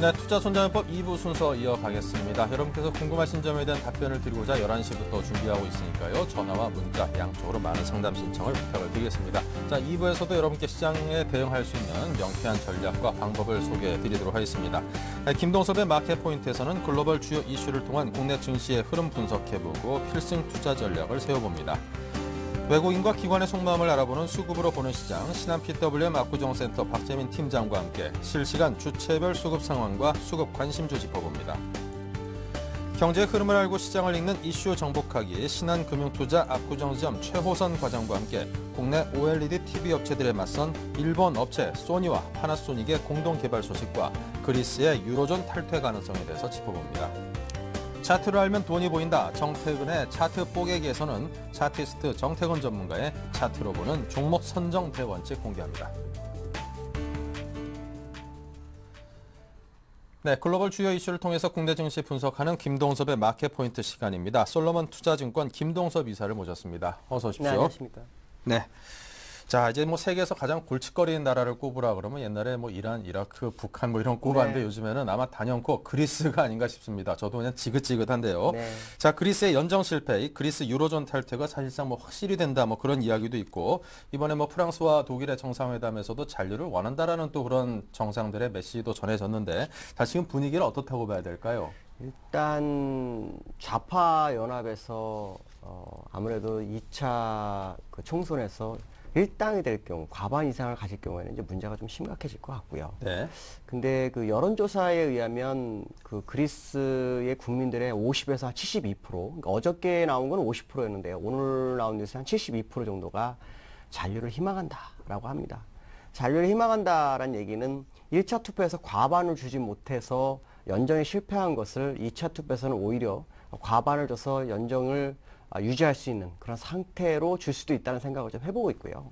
네, 투자손자요법 2부 순서 이어가겠습니다. 여러분께서 궁금하신 점에 대한 답변을 드리고자 11시부터 준비하고 있으니까요. 전화와 문자 양쪽으로 많은 상담 신청을 부탁을 드리겠습니다. 자, 2부에서도 여러분께 시장에 대응할 수 있는 명쾌한 전략과 방법을 소개해 드리도록 하겠습니다. 네, 김동섭의 마켓포인트에서는 글로벌 주요 이슈를 통한 국내 증시의 흐름 분석해보고 필승 투자 전략을 세워봅니다. 외국인과 기관의 속마음을 알아보는 수급으로 보는 시장, 신한 PWM 압구정센터 박재민 팀장과 함께 실시간 주체별 수급 상황과 수급 관심주 짚어봅니다. 경제의 흐름을 알고 시장을 읽는 이슈 정복하기, 신한금융투자 압구정지점 최호선 과장과 함께 국내 OLED TV 업체들에 맞선 일본 업체 소니와 파나소닉의 공동 개발 소식과 그리스의 유로존 탈퇴 가능성에 대해서 짚어봅니다. 차트를 알면 돈이 보인다. 정태근의 차트 뽀개기에서는 차티스트 정태근 전문가의 차트로 보는 종목 선정 대원칙 공개합니다. 네, 글로벌 주요 이슈를 통해서 국내 증시 분석하는 김동섭의 마켓포인트 시간입니다. 솔로몬 투자증권 김동섭 이사를 모셨습니다. 어서 오십시오. 네, 안녕하십니까. 네. 자, 이제 뭐 세계에서 가장 골칫거리인 나라를 꼽으라 그러면 옛날에 뭐 이란, 이라크, 북한 뭐 이런 꼽았는데 네. 요즘에는 아마 단연코 그리스가 아닌가 싶습니다. 저도 그냥 지긋지긋한데요. 네. 자, 그리스의 연정 실패, 그리스 유로존 탈퇴가 사실상 뭐 확실히 된다 뭐 그런 이야기도 있고 이번에 뭐 프랑스와 독일의 정상회담에서도 잔류를 원한다라는 또 그런 정상들의 메시지도 전해졌는데 다 지금 분위기를 어떻다고 봐야 될까요? 일단 좌파 연합에서 아무래도 2차 그 총선에서 일당이 될 경우, 과반 이상을 가질 경우에는 이제 문제가 좀 심각해질 것 같고요. 네. 근데 그 여론조사에 의하면 그 그리스의 국민들의 50에서 한 72%, 그러니까 어저께 나온 건 50%였는데요. 오늘 나온 뉴스 한 72% 정도가 잔류를 희망한다라고 합니다. 잔류를 희망한다라는 얘기는 1차 투표에서 과반을 주지 못해서 연정에 실패한 것을 2차 투표에서는 오히려 과반을 줘서 연정을 유지할 수 있는 그런 상태로 줄 수도 있다는 생각을 좀 해보고 있고요.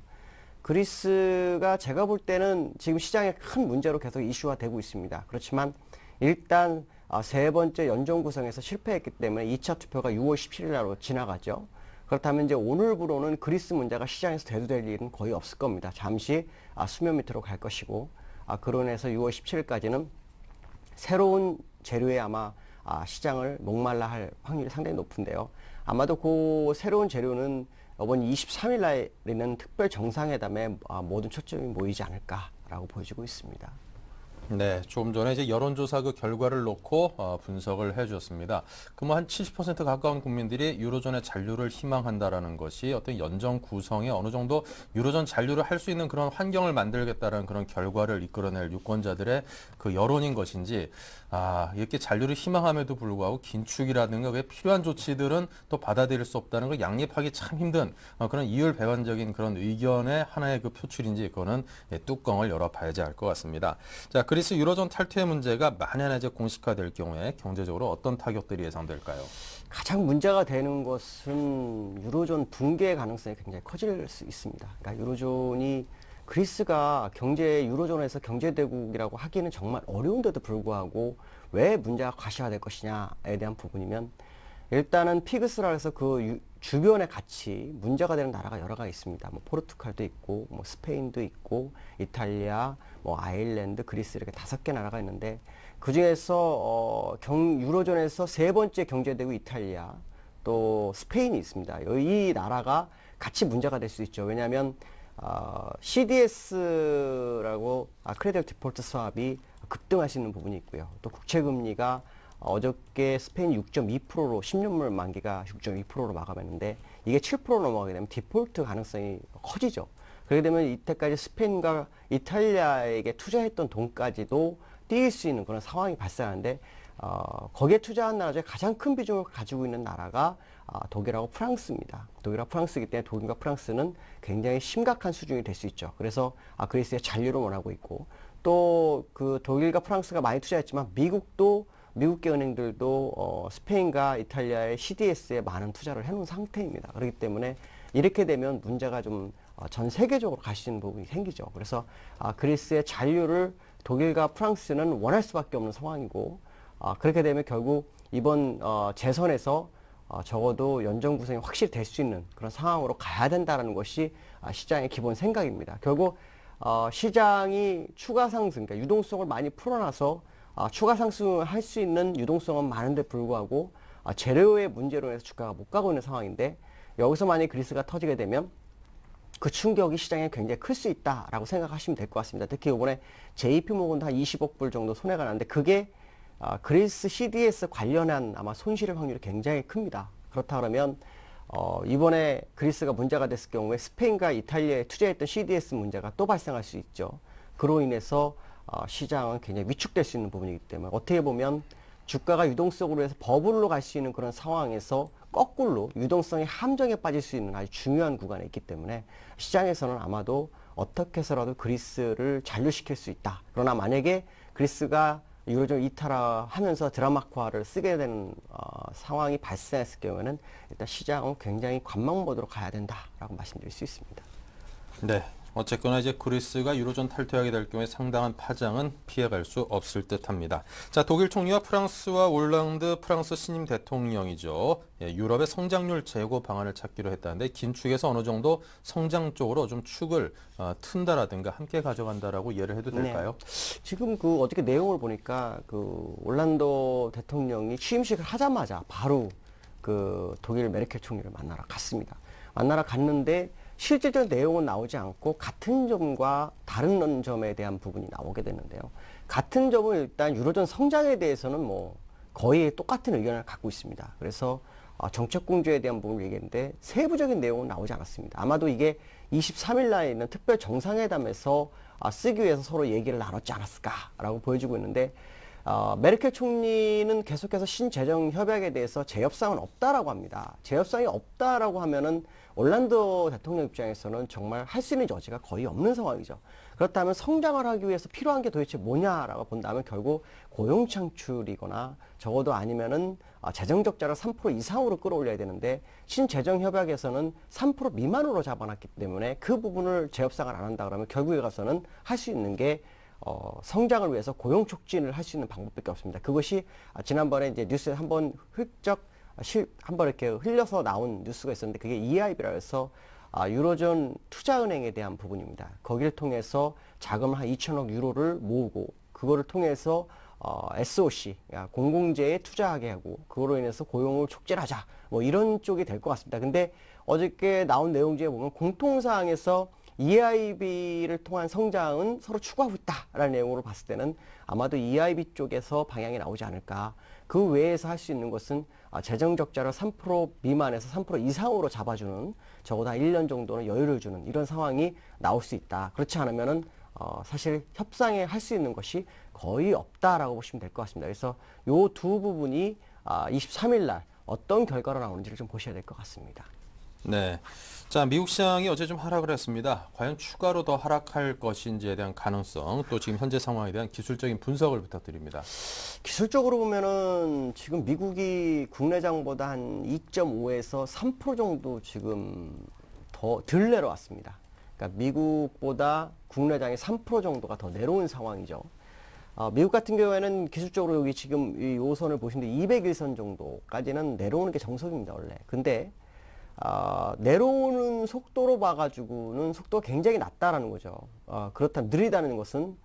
그리스가 제가 볼 때는 지금 시장에 큰 문제로 계속 이슈화 되고 있습니다. 그렇지만 일단 세 번째 연정 구성에서 실패했기 때문에 2차 투표가 6월 17일 날로 지나가죠. 그렇다면 이제 오늘부로는 그리스 문제가 시장에서 대두될 일은 거의 없을 겁니다. 잠시 수면 밑으로 갈 것이고 그로 인해서 6월 17일까지는 새로운 재료에 아마 시장을 목말라 할 확률이 상당히 높은데요. 아마도 그 새로운 재료는 이번 23일 날에 있는 특별 정상회담에 모든 초점이 모이지 않을까라고 보여지고 있습니다. 네, 조금 전에 이제 여론조사 그 결과를 놓고 분석을 해주셨습니다. 그 뭐 한 70% 가까운 국민들이 유로존의 잔류를 희망한다라는 것이 어떤 연정 구성에 어느 정도 유로존 잔류를 할 수 있는 그런 환경을 만들겠다라는 그런 결과를 이끌어낼 유권자들의 그 여론인 것인지, 이렇게 잔류를 희망함에도 불구하고 긴축이라든가 왜 필요한 조치들은 또 받아들일 수 없다는 걸 양립하기 참 힘든 그런 이율배반적인 그런 의견의 하나의 그 표출인지 그거는 뚜껑을 열어봐야지 알 것 같습니다. 자, 그리스 유로존 탈퇴 문제가 만약에 이제 공식화될 경우에 경제적으로 어떤 타격들이 예상될까요? 가장 문제가 되는 것은 유로존 붕괴 가능성이 굉장히 커질 수 있습니다. 그러니까 유로존이 그리스가 유로존에서 경제대국이라고 하기는 정말 어려운데도 불구하고 왜 문제가 과시화될 것이냐에 대한 부분이면 일단은 피그스라 해서 그 주변에 같이 문제가 되는 나라가 여러 가지 있습니다. 뭐 포르투갈도 있고, 뭐 스페인도 있고, 이탈리아, 뭐 아일랜드, 그리스 이렇게 5개 나라가 있는데 그 중에서 유로존에서 세 번째 경제대국 이탈리아, 또 스페인이 있습니다. 이 나라가 같이 문제가 될 수 있죠. 왜냐하면 CDS라고 크레딧 디폴트 스왑이 급등할 수 있는 부분이 있고요. 또 국채금리가 어저께 스페인 6.2%로 10년물 만기가 6.2%로 마감했는데 이게 7% 넘어가게 되면 디폴트 가능성이 커지죠. 그렇게 되면 이때까지 스페인과 이탈리아에게 투자했던 돈까지도 띄일 수 있는 그런 상황이 발생하는데 거기에 투자한 나라 중에 가장 큰 비중을 가지고 있는 나라가 독일하고 프랑스입니다. 독일하고 프랑스이기 때문에 독일과 프랑스는 굉장히 심각한 수준이 될 수 있죠. 그래서 그리스의 잔류를 원하고 있고 또 그 독일과 프랑스가 많이 투자했지만 미국계 은행들도 스페인과 이탈리아의 CDS에 많은 투자를 해놓은 상태입니다. 그렇기 때문에 이렇게 되면 문제가 좀 전 세계적으로 갈 수 있는 부분이 생기죠. 그래서 그리스의 잔류를 독일과 프랑스는 원할 수밖에 없는 상황이고 그렇게 되면 결국 이번 재선에서 적어도 연정 구성이 확실히 될 수 있는 그런 상황으로 가야 된다는 것이 시장의 기본 생각입니다. 결국 시장이 추가 상승, 그러니까 유동성을 많이 풀어놔서 추가 상승을 할 수 있는 유동성은 많은데 불구하고 재료의 문제로 해서 주가가 못 가고 있는 상황인데 여기서 만약 그리스가 터지게 되면 그 충격이 시장에 굉장히 클 수 있다라고 생각하시면 될 것 같습니다. 특히 이번에 JP모건도 한 20억 불 정도 손해가 났는데 그게 그리스 CDS 관련한 아마 손실의 확률이 굉장히 큽니다. 그렇다 그러면 이번에 그리스가 문제가 됐을 경우에 스페인과 이탈리아에 투자했던 CDS 문제가 또 발생할 수 있죠. 그로 인해서 시장은 굉장히 위축될 수 있는 부분이기 때문에 어떻게 보면 주가가 유동성으로 해서 버블로 갈 수 있는 그런 상황에서 거꾸로 유동성의 함정에 빠질 수 있는 아주 중요한 구간에 있기 때문에 시장에서는 아마도 어떻게 해서라도 그리스를 잔류시킬 수 있다. 그러나 만약에 그리스가 유로존 이탈하면서 드라마화를 쓰게 되는 상황이 발생했을 경우에는 일단 시장은 굉장히 관망 모드로 가야 된다라고 말씀드릴 수 있습니다. 네. 어쨌거나 이제 그리스가 유로존 탈퇴하게 될 경우에 상당한 파장은 피해갈 수 없을 듯합니다. 자, 독일 총리와 프랑스와 올랑드 프랑스 신임 대통령이죠. 예, 유럽의 성장률 제고 방안을 찾기로 했다는데 긴축에서 어느 정도 성장 쪽으로 좀 축을 튼다라든가 함께 가져간다라고 이해를 해도 될까요? 네. 지금 그 어저께 내용을 보니까 그 올란도 대통령이 취임식을 하자마자 바로 그 독일 메르켈 총리를 만나러 갔습니다. 만나러 갔는데 실질적 내용은 나오지 않고 같은 점과 다른 점에 대한 부분이 나오게 되는데요. 같은 점은 일단 유로존 성장에 대해서는 뭐 거의 똑같은 의견을 갖고 있습니다. 그래서 정책 공조에 대한 부분을 얘기했는데 세부적인 내용은 나오지 않았습니다. 아마도 이게 23일 날에 있는 특별 정상회담에서 쓰기 위해서 서로 얘기를 나눴지 않았을까라고 보여지고 있는데 메르켈 총리는 계속해서 신재정 협약에 대해서 재협상은 없다라고 합니다. 재협상이 없다라고 하면은 올란도 대통령 입장에서는 정말 할 수 있는 여지가 거의 없는 상황이죠. 그렇다면 성장을 하기 위해서 필요한 게 도대체 뭐냐라고 본다면 결국 고용 창출이거나 적어도 아니면은 재정 적자를 3% 이상으로 끌어올려야 되는데 신재정 협약에서는 3% 미만으로 잡아놨기 때문에 그 부분을 재협상을 안 한다 그러면 결국에 가서는 할 수 있는 게 성장을 위해서 고용 촉진을 할 수 있는 방법밖에 없습니다. 그것이 지난번에 이제 뉴스에 한번 한번 이렇게 흘려서 나온 뉴스가 있었는데 그게 EIB라 해서 유로존 투자은행에 대한 부분입니다. 거기를 통해서 자금 한 2천억 유로를 모으고 그거를 통해서 SOC 공공재에 투자하게 하고 그거로 인해서 고용을 촉진하자 뭐 이런 쪽이 될 것 같습니다. 근데 어저께 나온 내용 중에 보면 공통사항에서 EIB를 통한 성장은 서로 추구하고 있다라는 내용으로 봤을 때는 아마도 EIB 쪽에서 방향이 나오지 않을까. 그 외에서 할 수 있는 것은 재정 적자를 3% 미만에서 3% 이상으로 잡아주는 적어도 한 1년 정도는 여유를 주는 이런 상황이 나올 수 있다. 그렇지 않으면은 사실 협상에 할 수 있는 것이 거의 없다라고 보시면 될 것 같습니다. 그래서 요 두 부분이 23일 날 어떤 결과로 나오는지를 좀 보셔야 될 것 같습니다. 네. 자, 미국 시장이 어제 좀 하락을 했습니다. 과연 추가로 더 하락할 것인지에 대한 가능성, 또 지금 현재 상황에 대한 기술적인 분석을 부탁드립니다. 기술적으로 보면은 지금 미국이 국내장보다 한 2.5에서 3% 정도 지금 덜 내려왔습니다. 그러니까 미국보다 국내장이 3% 정도가 더 내려온 상황이죠. 미국 같은 경우에는 기술적으로 여기 지금 이 요선을 보시는데 201선 정도까지는 내려오는 게 정석입니다, 원래. 근데 내려오는 속도로 봐가지고는 속도가 굉장히 낮다라는 거죠. 그렇다면 느리다는 것은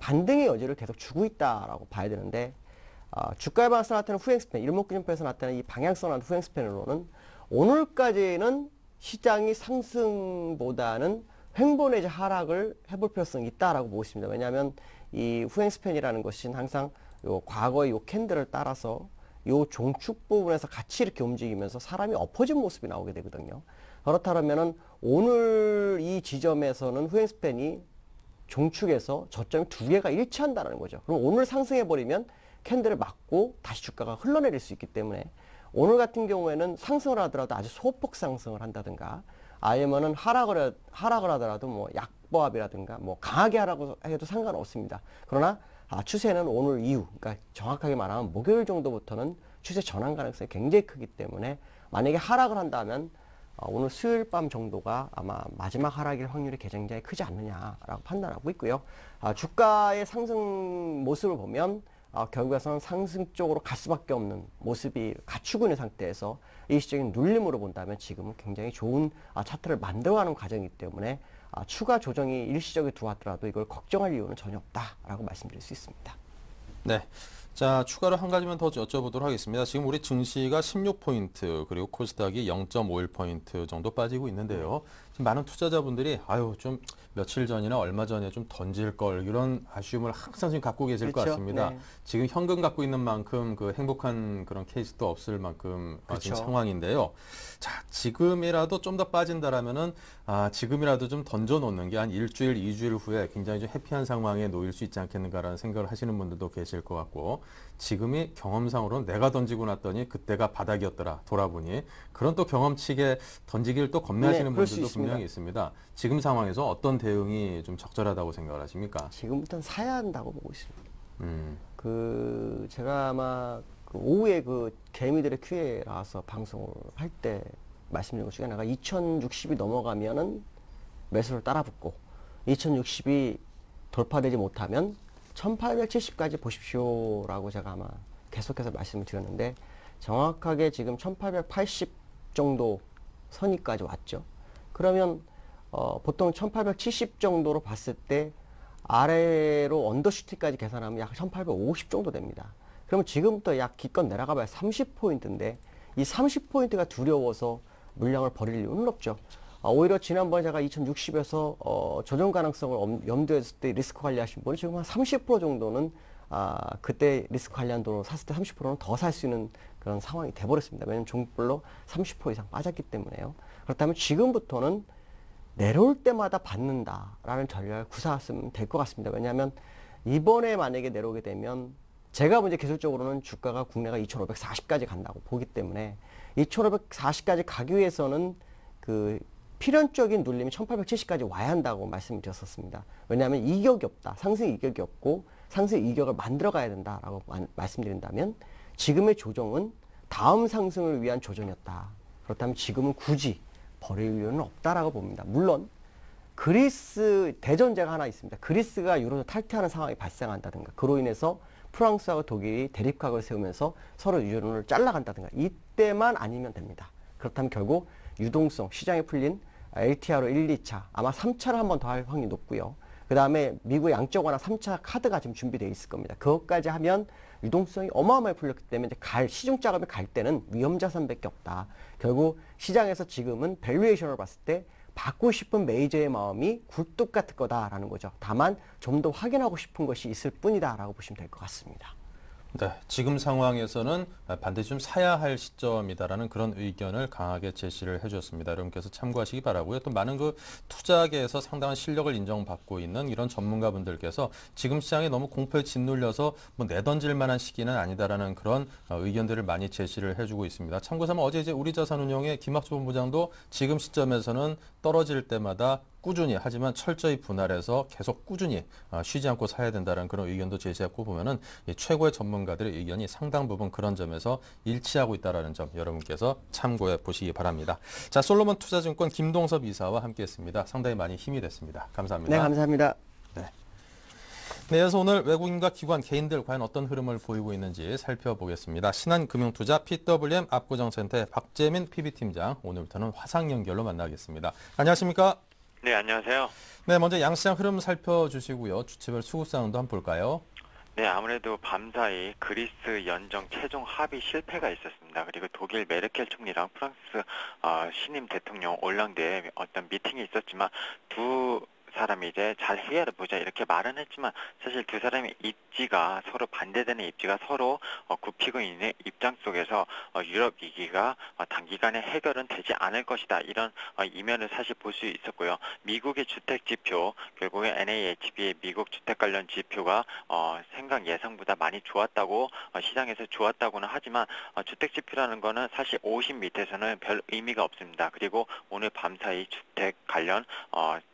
반등의 여지를 계속 주고 있다라고 봐야 되는데 주가에 반해서 나타나는 후행 스팬, 일목균형표에서 나타나는 이 방향성한 후행 스팬으로는 오늘까지는 시장이 상승보다는 횡보 내지 하락을 해볼 필요성이 있다라고 보고 있습니다. 왜냐하면 이 후행 스팬이라는 것이 항상 요 과거의 요 캔들을 따라서 요 종축 부분에서 같이 이렇게 움직이면서 사람이 엎어진 모습이 나오게 되거든요. 그렇다면은 오늘 이 지점에서는 후행 스팬이 종축에서 저점이 두 개가 일치한다는 거죠. 그럼 오늘 상승해버리면 캔들을 막고 다시 주가가 흘러내릴 수 있기 때문에 오늘 같은 경우에는 상승을 하더라도 아주 소폭 상승을 한다든가 아니면은 하락을 하더라도 뭐 약보합이라든가 뭐 강하게 하라고 해도 상관없습니다. 그러나 추세는 오늘 이후, 그러니까 정확하게 말하면 목요일 정도부터는 추세 전환 가능성이 굉장히 크기 때문에 만약에 하락을 한다면 오늘 수요일 밤 정도가 아마 마지막 하락일 확률이 굉장히 크지 않느냐라고 판단하고 있고요. 주가의 상승 모습을 보면 결국에서는 상승 쪽으로 갈 수밖에 없는 모습이 갖추고 있는 상태에서 일시적인 눌림으로 본다면 지금은 굉장히 좋은 차트를 만들어가는 과정이기 때문에 추가 조정이 일시적으로 들어왔더라도 이걸 걱정할 이유는 전혀 없다라고 말씀드릴 수 있습니다. 네. 자, 추가로 한 가지만 더 여쭤보도록 하겠습니다. 지금 우리 증시가 16포인트, 그리고 코스닥이 0.51포인트 정도 빠지고 있는데요. 지금 많은 투자자분들이, 아유, 좀 며칠 전이나 얼마 전에 좀 던질 걸, 이런 아쉬움을 항상 지금 갖고 계실 것 그렇죠. 같습니다. 네. 지금 현금 갖고 있는 만큼 그 행복한 그런 케이스도 없을 만큼 지금 그렇죠. 상황인데요. 자, 지금이라도 좀 더 빠진다라면은, 지금이라도 좀 던져놓는 게 한 일주일, 이주일 후에 굉장히 좀 해피한 상황에 놓일 수 있지 않겠는가라는 생각을 하시는 분들도 계실 것 같고, 지금이 경험상으로는 내가 던지고 났더니 그때가 바닥이었더라 돌아보니 그런 또 경험치게 던지기를 또 겁내하시는 네, 그럴 수 분들도 있습니다. 분명히 있습니다. 지금 상황에서 어떤 대응이 좀 적절하다고 생각을 하십니까? 지금부터는 사야 한다고 보고 있습니다. 음, 제가 아마 그 오후에 그 개미들의 큐에 나와서 방송을 할 때 말씀드린 것 중에 하나가 2060이 넘어가면은 매수를 따라붙고 2060이 돌파되지 못하면 1870까지 보십시오라고 제가 아마 계속해서 말씀을 드렸는데 정확하게 지금 1880 정도 선이까지 왔죠. 그러면 보통 1870 정도로 봤을 때 아래로 언더슈트까지 계산하면 약 1850 정도 됩니다. 그러면 지금부터 약 기껏 내려가봐야 30포인트인데 이 30포인트가 두려워서 물량을 버릴 이유는 없죠. 오히려 지난번에 제가 2060에서 조정 가능성을 염두에 했을 때 리스크 관리하신 분이 지금 한 30% 정도는 그때 리스크 관리한 돈으로 샀을 때 30%는 더 살 수 있는 그런 상황이 돼버렸습니다. 왜냐하면 종목별로 30% 이상 빠졌기 때문에요. 그렇다면 지금부터는 내려올 때마다 받는다라는 전략을 구사했으면 될 것 같습니다. 왜냐하면 이번에 만약에 내려오게 되면 제가 먼저 기술적으로는 주가가 국내가 2,540까지 간다고 보기 때문에 2,540까지 가기 위해서는 그 필연적인 눌림이 1870까지 와야 한다고 말씀드렸었습니다. 왜냐하면 이격이 없다. 상승 이격이 없고 상승 이격을 만들어 가야 된다라고 말씀드린다면 지금의 조정은 다음 상승을 위한 조정이었다. 그렇다면 지금은 굳이 버릴 이유는 없다라고 봅니다. 물론 그리스 대전제가 하나 있습니다. 그리스가 유로존 탈퇴하는 상황이 발생한다든가 그로 인해서 프랑스하고 독일이 대립각을 세우면서 서로 유로존을 잘라간다든가 이때만 아니면 됩니다. 그렇다면 결국 유동성, 시장에 풀린 LTRO 1, 2차 아마 3차를 한 번 더 할 확률이 높고요. 그 다음에 미국 양적 완화 3차 카드가 지금 준비되어 있을 겁니다. 그것까지 하면 유동성이 어마어마하게 풀렸기 때문에 이제 시중 자금이 갈 때는 위험자산밖에 없다. 결국 시장에서 지금은 밸류에이션을 봤을 때 받고 싶은 메이저의 마음이 굴뚝 같을 거다라는 거죠. 다만 좀 더 확인하고 싶은 것이 있을 뿐이다라고 보시면 될 것 같습니다. 네, 지금 상황에서는 반드시 좀 사야 할 시점이다라는 그런 의견을 강하게 제시를 해주셨습니다. 여러분께서 참고하시기 바라고요. 또 많은 그 투자계에서 상당한 실력을 인정받고 있는 이런 전문가분들께서 지금 시장에 너무 공포에 짓눌려서 뭐 내던질 만한 시기는 아니다라는 그런 의견들을 많이 제시를 해주고 있습니다. 참고삼아 어제 이제 우리자산운용의 김학주 본부장도 지금 시점에서는 떨어질 때마다 꾸준히 하지만 철저히 분할해서 계속 꾸준히 쉬지 않고 사야 된다는 그런 의견도 제시했고 보면은 최고의 전문가들의 의견이 상당 부분 그런 점에서 일치하고 있다는 점 여러분께서 참고해 보시기 바랍니다. 자, 솔로몬 투자증권 김동섭 이사와 함께했습니다. 상당히 많이 힘이 됐습니다. 감사합니다. 네, 감사합니다. 네. 네, 그래서 오늘 외국인과 기관, 개인들 과연 어떤 흐름을 보이고 있는지 살펴보겠습니다. 신한금융투자 PWM 압구정센터의 박재민 PB팀장, 오늘부터는 화상 연결로 만나겠습니다. 안녕하십니까? 네, 안녕하세요. 네, 먼저 양시장 흐름 살펴주시고요. 주체별 수급 상황도 한번 볼까요? 네, 아무래도 밤사이 그리스 연정 최종 합의 실패가 있었습니다. 그리고 독일 메르켈 총리랑 프랑스 신임 대통령 올랑드의 어떤 미팅이 있었지만 두 사람이 이제 잘 해결해 보자 이렇게 말은 했지만 사실 두 사람의 입지가 서로 반대되는 입지가 서로 굽히고 있는 입장 속에서 유럽 위기가 단기간에 해결은 되지 않을 것이다 이런 이면을 사실 볼 수 있었고요. 미국의 주택 지표 결국에 NAHB의 미국 주택 관련 지표가 생각 예상보다 많이 좋았다고 시장에서 좋았다고는 하지만 주택 지표라는 거는 사실 50 밑에서는 별 의미가 없습니다. 그리고 오늘 밤사이 주택 관련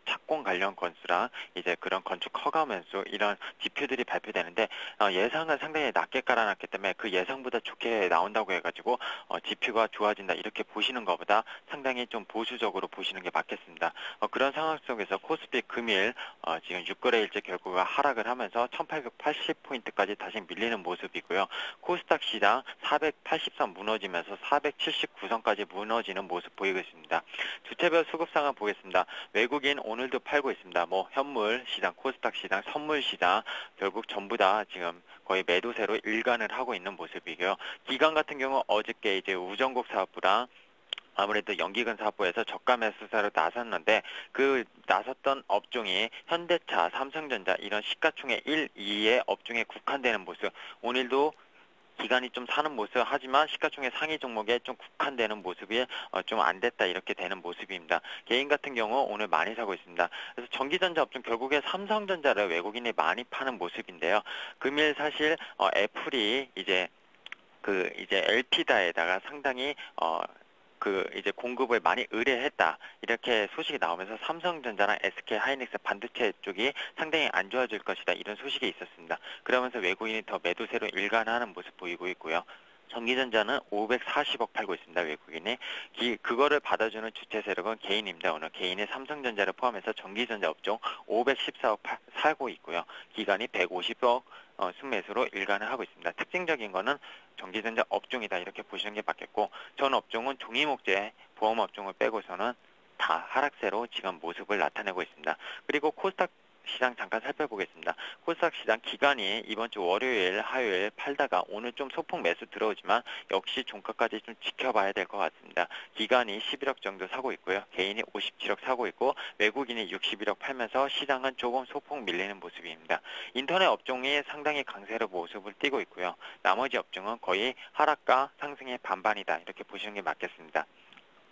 착공 관련 건수랑 이제 그런 건축 허가 건수 이런 지표들이 발표되는데 예상은 상당히 낮게 깔아놨기 때문에 그 예상보다 좋게 나온다고 해가지고 지표가 좋아진다 이렇게 보시는 것보다 상당히 좀 보수적으로 보시는 게 맞겠습니다. 그런 상황 속에서 코스피 금일 지금 6거래일째 결과가 하락을 하면서 1880포인트까지 다시 밀리는 모습이고요. 코스닥 시장 480선 무너지면서 479선까지 무너지는 모습 보이고 있습니다. 주체별 수급 상황 보겠습니다. 외국인 오늘 오늘도 팔고 있습니다. 뭐 현물 시장, 코스닥 시장, 선물 시장 결국 전부 다 지금 거의 매도세로 일관을 하고 있는 모습이고요. 기관 같은 경우 어저께 이제 우정국 사업부랑 아무래도 연기근 사업부에서 저가 매수사로 나섰는데 그 나섰던 업종이 현대차, 삼성전자 이런 시가총액 1, 2의 업종에 국한되는 모습. 오늘도 기간이 좀 사는 모습 하지만 시가총액 상위 종목에 좀 국한되는 모습이 좀 안 됐다 이렇게 되는 모습입니다. 개인 같은 경우 오늘 많이 사고 있습니다. 그래서 전기전자 업종 결국에 삼성전자를 외국인이 많이 파는 모습인데요. 금일 사실 애플이 이제 엘피다에다가 상당히 이제 공급을 많이 의뢰했다. 이렇게 소식이 나오면서 삼성전자랑 SK하이닉스 반도체 쪽이 상당히 안 좋아질 것이다. 이런 소식이 있었습니다. 그러면서 외국인이 더 매도세로 일관하는 모습 보이고 있고요. 전기전자는 540억 팔고 있습니다. 외국인이. 그거를 받아주는 주체 세력은 개인입니다. 오늘 개인이 삼성전자를 포함해서 전기전자 업종 514억 사고 있고요. 기간이 150억 순매수로 일관을 하고 있습니다. 특징적인 거는 전기전자 업종이다 이렇게 보시는 게 맞겠고 전 업종은 종이목재 보험 업종을 빼고서는 다 하락세로 지금 모습을 나타내고 있습니다. 그리고 코스닥 시장 잠깐 살펴보겠습니다. 코스닥 시장 기간이 이번 주 월요일, 화요일 팔다가 오늘 좀 소폭 매수 들어오지만 역시 종가까지 좀 지켜봐야 될 것 같습니다. 기간이 11억 정도 사고 있고요. 개인이 57억 사고 있고 외국인이 61억 팔면서 시장은 조금 소폭 밀리는 모습입니다. 인터넷 업종이 상당히 강세로 모습을 띠고 있고요. 나머지 업종은 거의 하락과 상승의 반반이다 이렇게 보시는 게 맞겠습니다.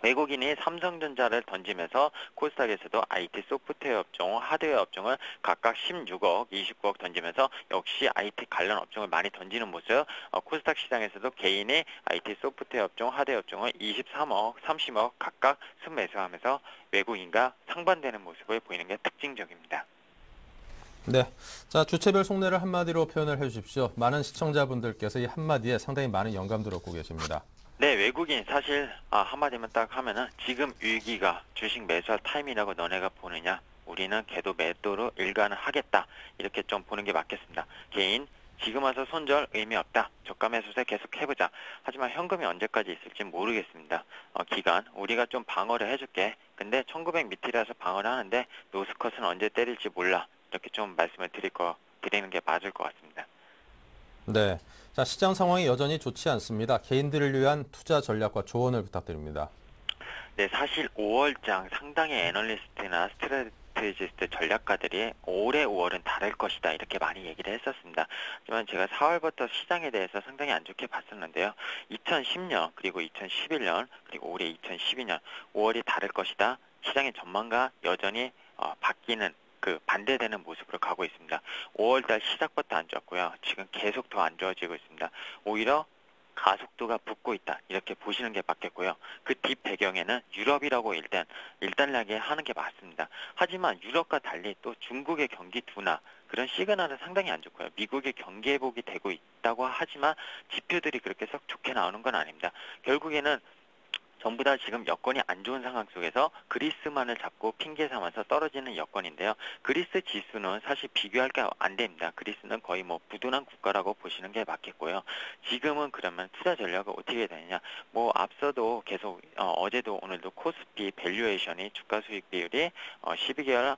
외국인이 삼성전자를 던지면서 코스닥에서도 IT 소프트웨어 업종, 하드웨어 업종을 각각 16억, 29억 던지면서 역시 IT 관련 업종을 많이 던지는 모습. 코스닥 시장에서도 개인이 IT 소프트웨어 업종, 하드웨어 업종을 23억, 30억 각각 순매수하면서 외국인과 상반되는 모습을 보이는 게 특징적입니다. 네. 자, 주체별 속내를 한마디로 표현을 해주십시오. 많은 시청자분들께서 이 한마디에 상당히 많은 영감들을 얻고 계십니다. 네, 외국인 사실 한마디만 딱 하면은 지금 위기가 주식 매수할 타임이라고 너네가 보느냐? 우리는 걔도 매도로 일관을 하겠다. 이렇게 좀 보는 게 맞겠습니다. 개인 지금 와서 손절 의미 없다. 저가 매수세 계속 해보자. 하지만 현금이 언제까지 있을지 모르겠습니다. 기간 우리가 좀 방어를 해줄게. 근데 1900 밑이라서 방어를 하는데 노스컷은 언제 때릴지 몰라. 이렇게 좀 말씀을 드리는 게 맞을 것 같습니다. 네. 자, 시장 상황이 여전히 좋지 않습니다. 개인들을 위한 투자 전략과 조언을 부탁드립니다. 네, 사실 5월장 상당히 애널리스트나 스트래티지스트 전략가들이 올해 5월은 다를 것이다 이렇게 많이 얘기를 했었습니다. 하지만 제가 4월부터 시장에 대해서 상당히 안 좋게 봤었는데요. 2010년 그리고 2011년 그리고 올해 2012년 5월이 다를 것이다. 시장의 전망과 여전히 바뀌는 반대되는 모습으로 가고 있습니다. 5월달 시작부터 안 좋았고요. 지금 계속 더 안 좋아지고 있습니다. 오히려 가속도가 붙고 있다. 이렇게 보시는 게 맞겠고요. 그 뒷 배경에는 유럽이라고 일단락에 하는 게 맞습니다. 하지만 유럽과 달리 또 중국의 경기 둔화 그런 시그널은 상당히 안 좋고요. 미국의 경기 회복이 되고 있다고 하지만 지표들이 그렇게 썩 좋게 나오는 건 아닙니다. 결국에는 전부 다 지금 여건이 안 좋은 상황 속에서 그리스만을 잡고 핑계 삼아서 떨어지는 여건인데요. 그리스 지수는 사실 비교할 게 안 됩니다. 그리스는 거의 뭐 부도난 국가라고 보시는 게 맞겠고요. 지금은 그러면 투자 전략은 어떻게 되느냐? 뭐 앞서도 계속 어제도 오늘도 코스피 밸류에이션이 주가 수익 비율이 12개월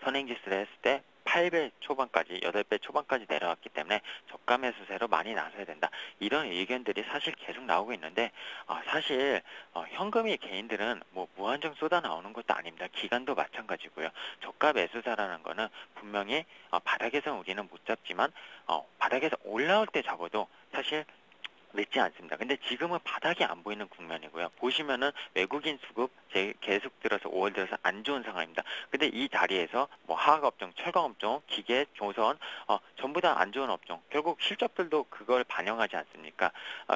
선행지수를 했을 때 8배 초반까지, 8배 초반까지 내려왔기 때문에 저가 매수세로 많이 나서야 된다. 이런 의견들이 사실 계속 나오고 있는데 사실 현금이 개인들은 뭐 무한정 쏟아 나오는 것도 아닙니다. 기간도 마찬가지고요. 저가 매수사라는 거는 분명히 바닥에서 우리는 못 잡지만 바닥에서 올라올 때 잡아도 사실 늦지 않습니다. 근데 지금은 바닥이 안 보이는 국면이고요. 보시면은 외국인 수급 계속 들어서 5월 들어서 안 좋은 상황입니다. 근데 이 자리에서 뭐 화학업종, 철강업종, 기계, 조선 전부 다 안 좋은 업종. 결국 실적들도 그걸 반영하지 않습니까?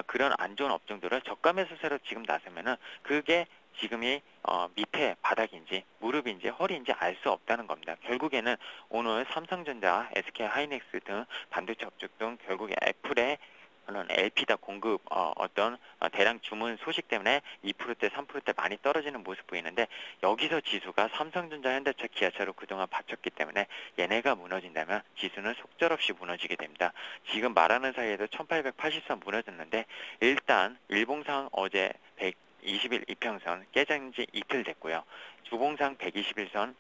그런 안 좋은 업종들을 저가 매수세로 지금 나서면은 그게 지금이 밑에 바닥인지 무릎인지 허리인지 알 수 없다는 겁니다. 결국에는 오늘 삼성전자, SK하이닉스 등 반도체 업종 등 결국에 애플의 LP다 공급 대량 주문 소식 때문에 2%대 3%대 많이 떨어지는 모습 보이는데 여기서 지수가 삼성전자, 현대차, 기아차로 그동안 받쳤기 때문에 얘네가 무너진다면 지수는 속절없이 무너지게 됩니다. 지금 말하는 사이에도 1880선 무너졌는데 일단 일봉상 어제 120일 이평선 깨진 지 이틀 됐고요. 주봉상 121선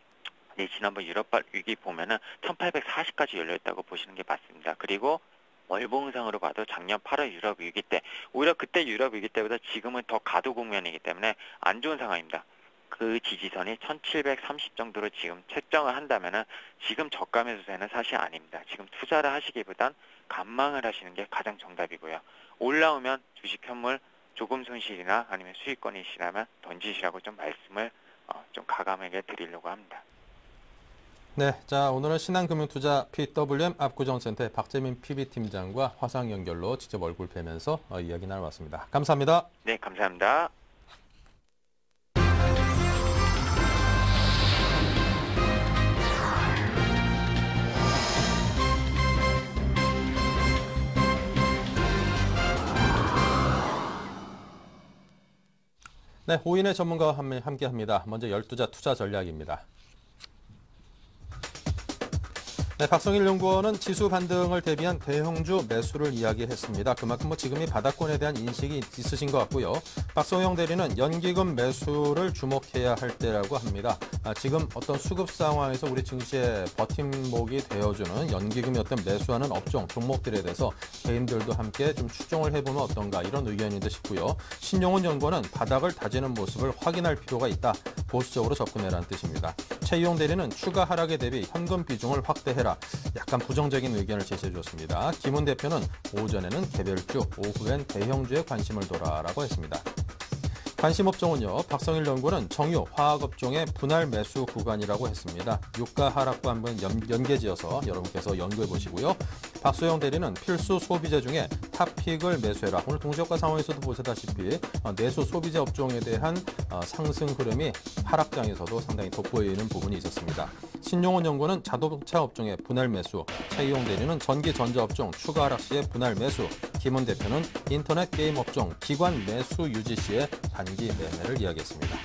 네, 지난번 유럽발 위기 보면은 1840까지 열려 있다고 보시는 게 맞습니다. 그리고 월봉상으로 봐도 작년 8월 유럽 위기 때 오히려 그때 유럽 위기 때보다 지금은 더 가도 국면이기 때문에 안 좋은 상황입니다. 그 지지선이 1730 정도로 지금 책정을 한다면은 지금 저가 매수세는 사실 아닙니다. 지금 투자를 하시기보단 관망을 하시는 게 가장 정답이고요. 올라오면 주식 현물 조금 손실이나 아니면 수익권이시라면 던지시라고 좀 말씀을 좀 가감하게 드리려고 합니다. 네, 자 오늘은 신한금융투자 PWM 압구정센터의 박재민 PB팀장과 화상 연결로 직접 얼굴 뵈면서 이야기 나눠봤습니다. 감사합니다. 네, 감사합니다. 네, 오인의 전문가와 함께합니다. 먼저 12자 투자 전략입니다. 네, 박성일 연구원은 지수 반등을 대비한 대형주 매수를 이야기했습니다. 그만큼 지금이 바닥권에 대한 인식이 있으신 것 같고요. 박성영 대리는 연기금 매수를 주목해야 할 때라고 합니다. 지금 어떤 수급 상황에서 우리 증시의 버팀목이 되어주는 연기금이 어떤 매수하는 업종, 종목들에 대해서 개인들도 함께 좀 추종을 해보면 어떤가 이런 의견인 듯 싶고요. 신용훈 연구원은 바닥을 다지는 모습을 확인할 필요가 있다. 보수적으로 접근해라는 뜻입니다. 최희용 대리는 추가 하락에 대비 현금 비중을 확대해라. 약간 부정적인 의견을 제시해 주었습니다. 김훈 대표는 오전에는 개별주, 오후엔 대형주에 관심을 둬라라고 했습니다. 관심 업종은요. 박성일 연구원은 정유, 화학업종의 분할 매수 구간이라고 했습니다. 유가 하락과 한번 연계지어서 여러분께서 연구해 보시고요. 박소영 대리는 필수 소비재 중에 탑픽을 매수해라. 오늘 동시효과 상황에서도 보시다시피 내수 소비재 업종에 대한 상승 흐름이 하락장에서도 상당히 돋보이는 부분이 있었습니다. 신용원 연구는 자동차 업종의 분할 매수, 최희용 대리는 전기 전자 업종 추가 하락 시의 분할 매수, 김원 대표는 인터넷 게임 업종 기관 매수 유지 시의 단기 매매를 이야기했습니다.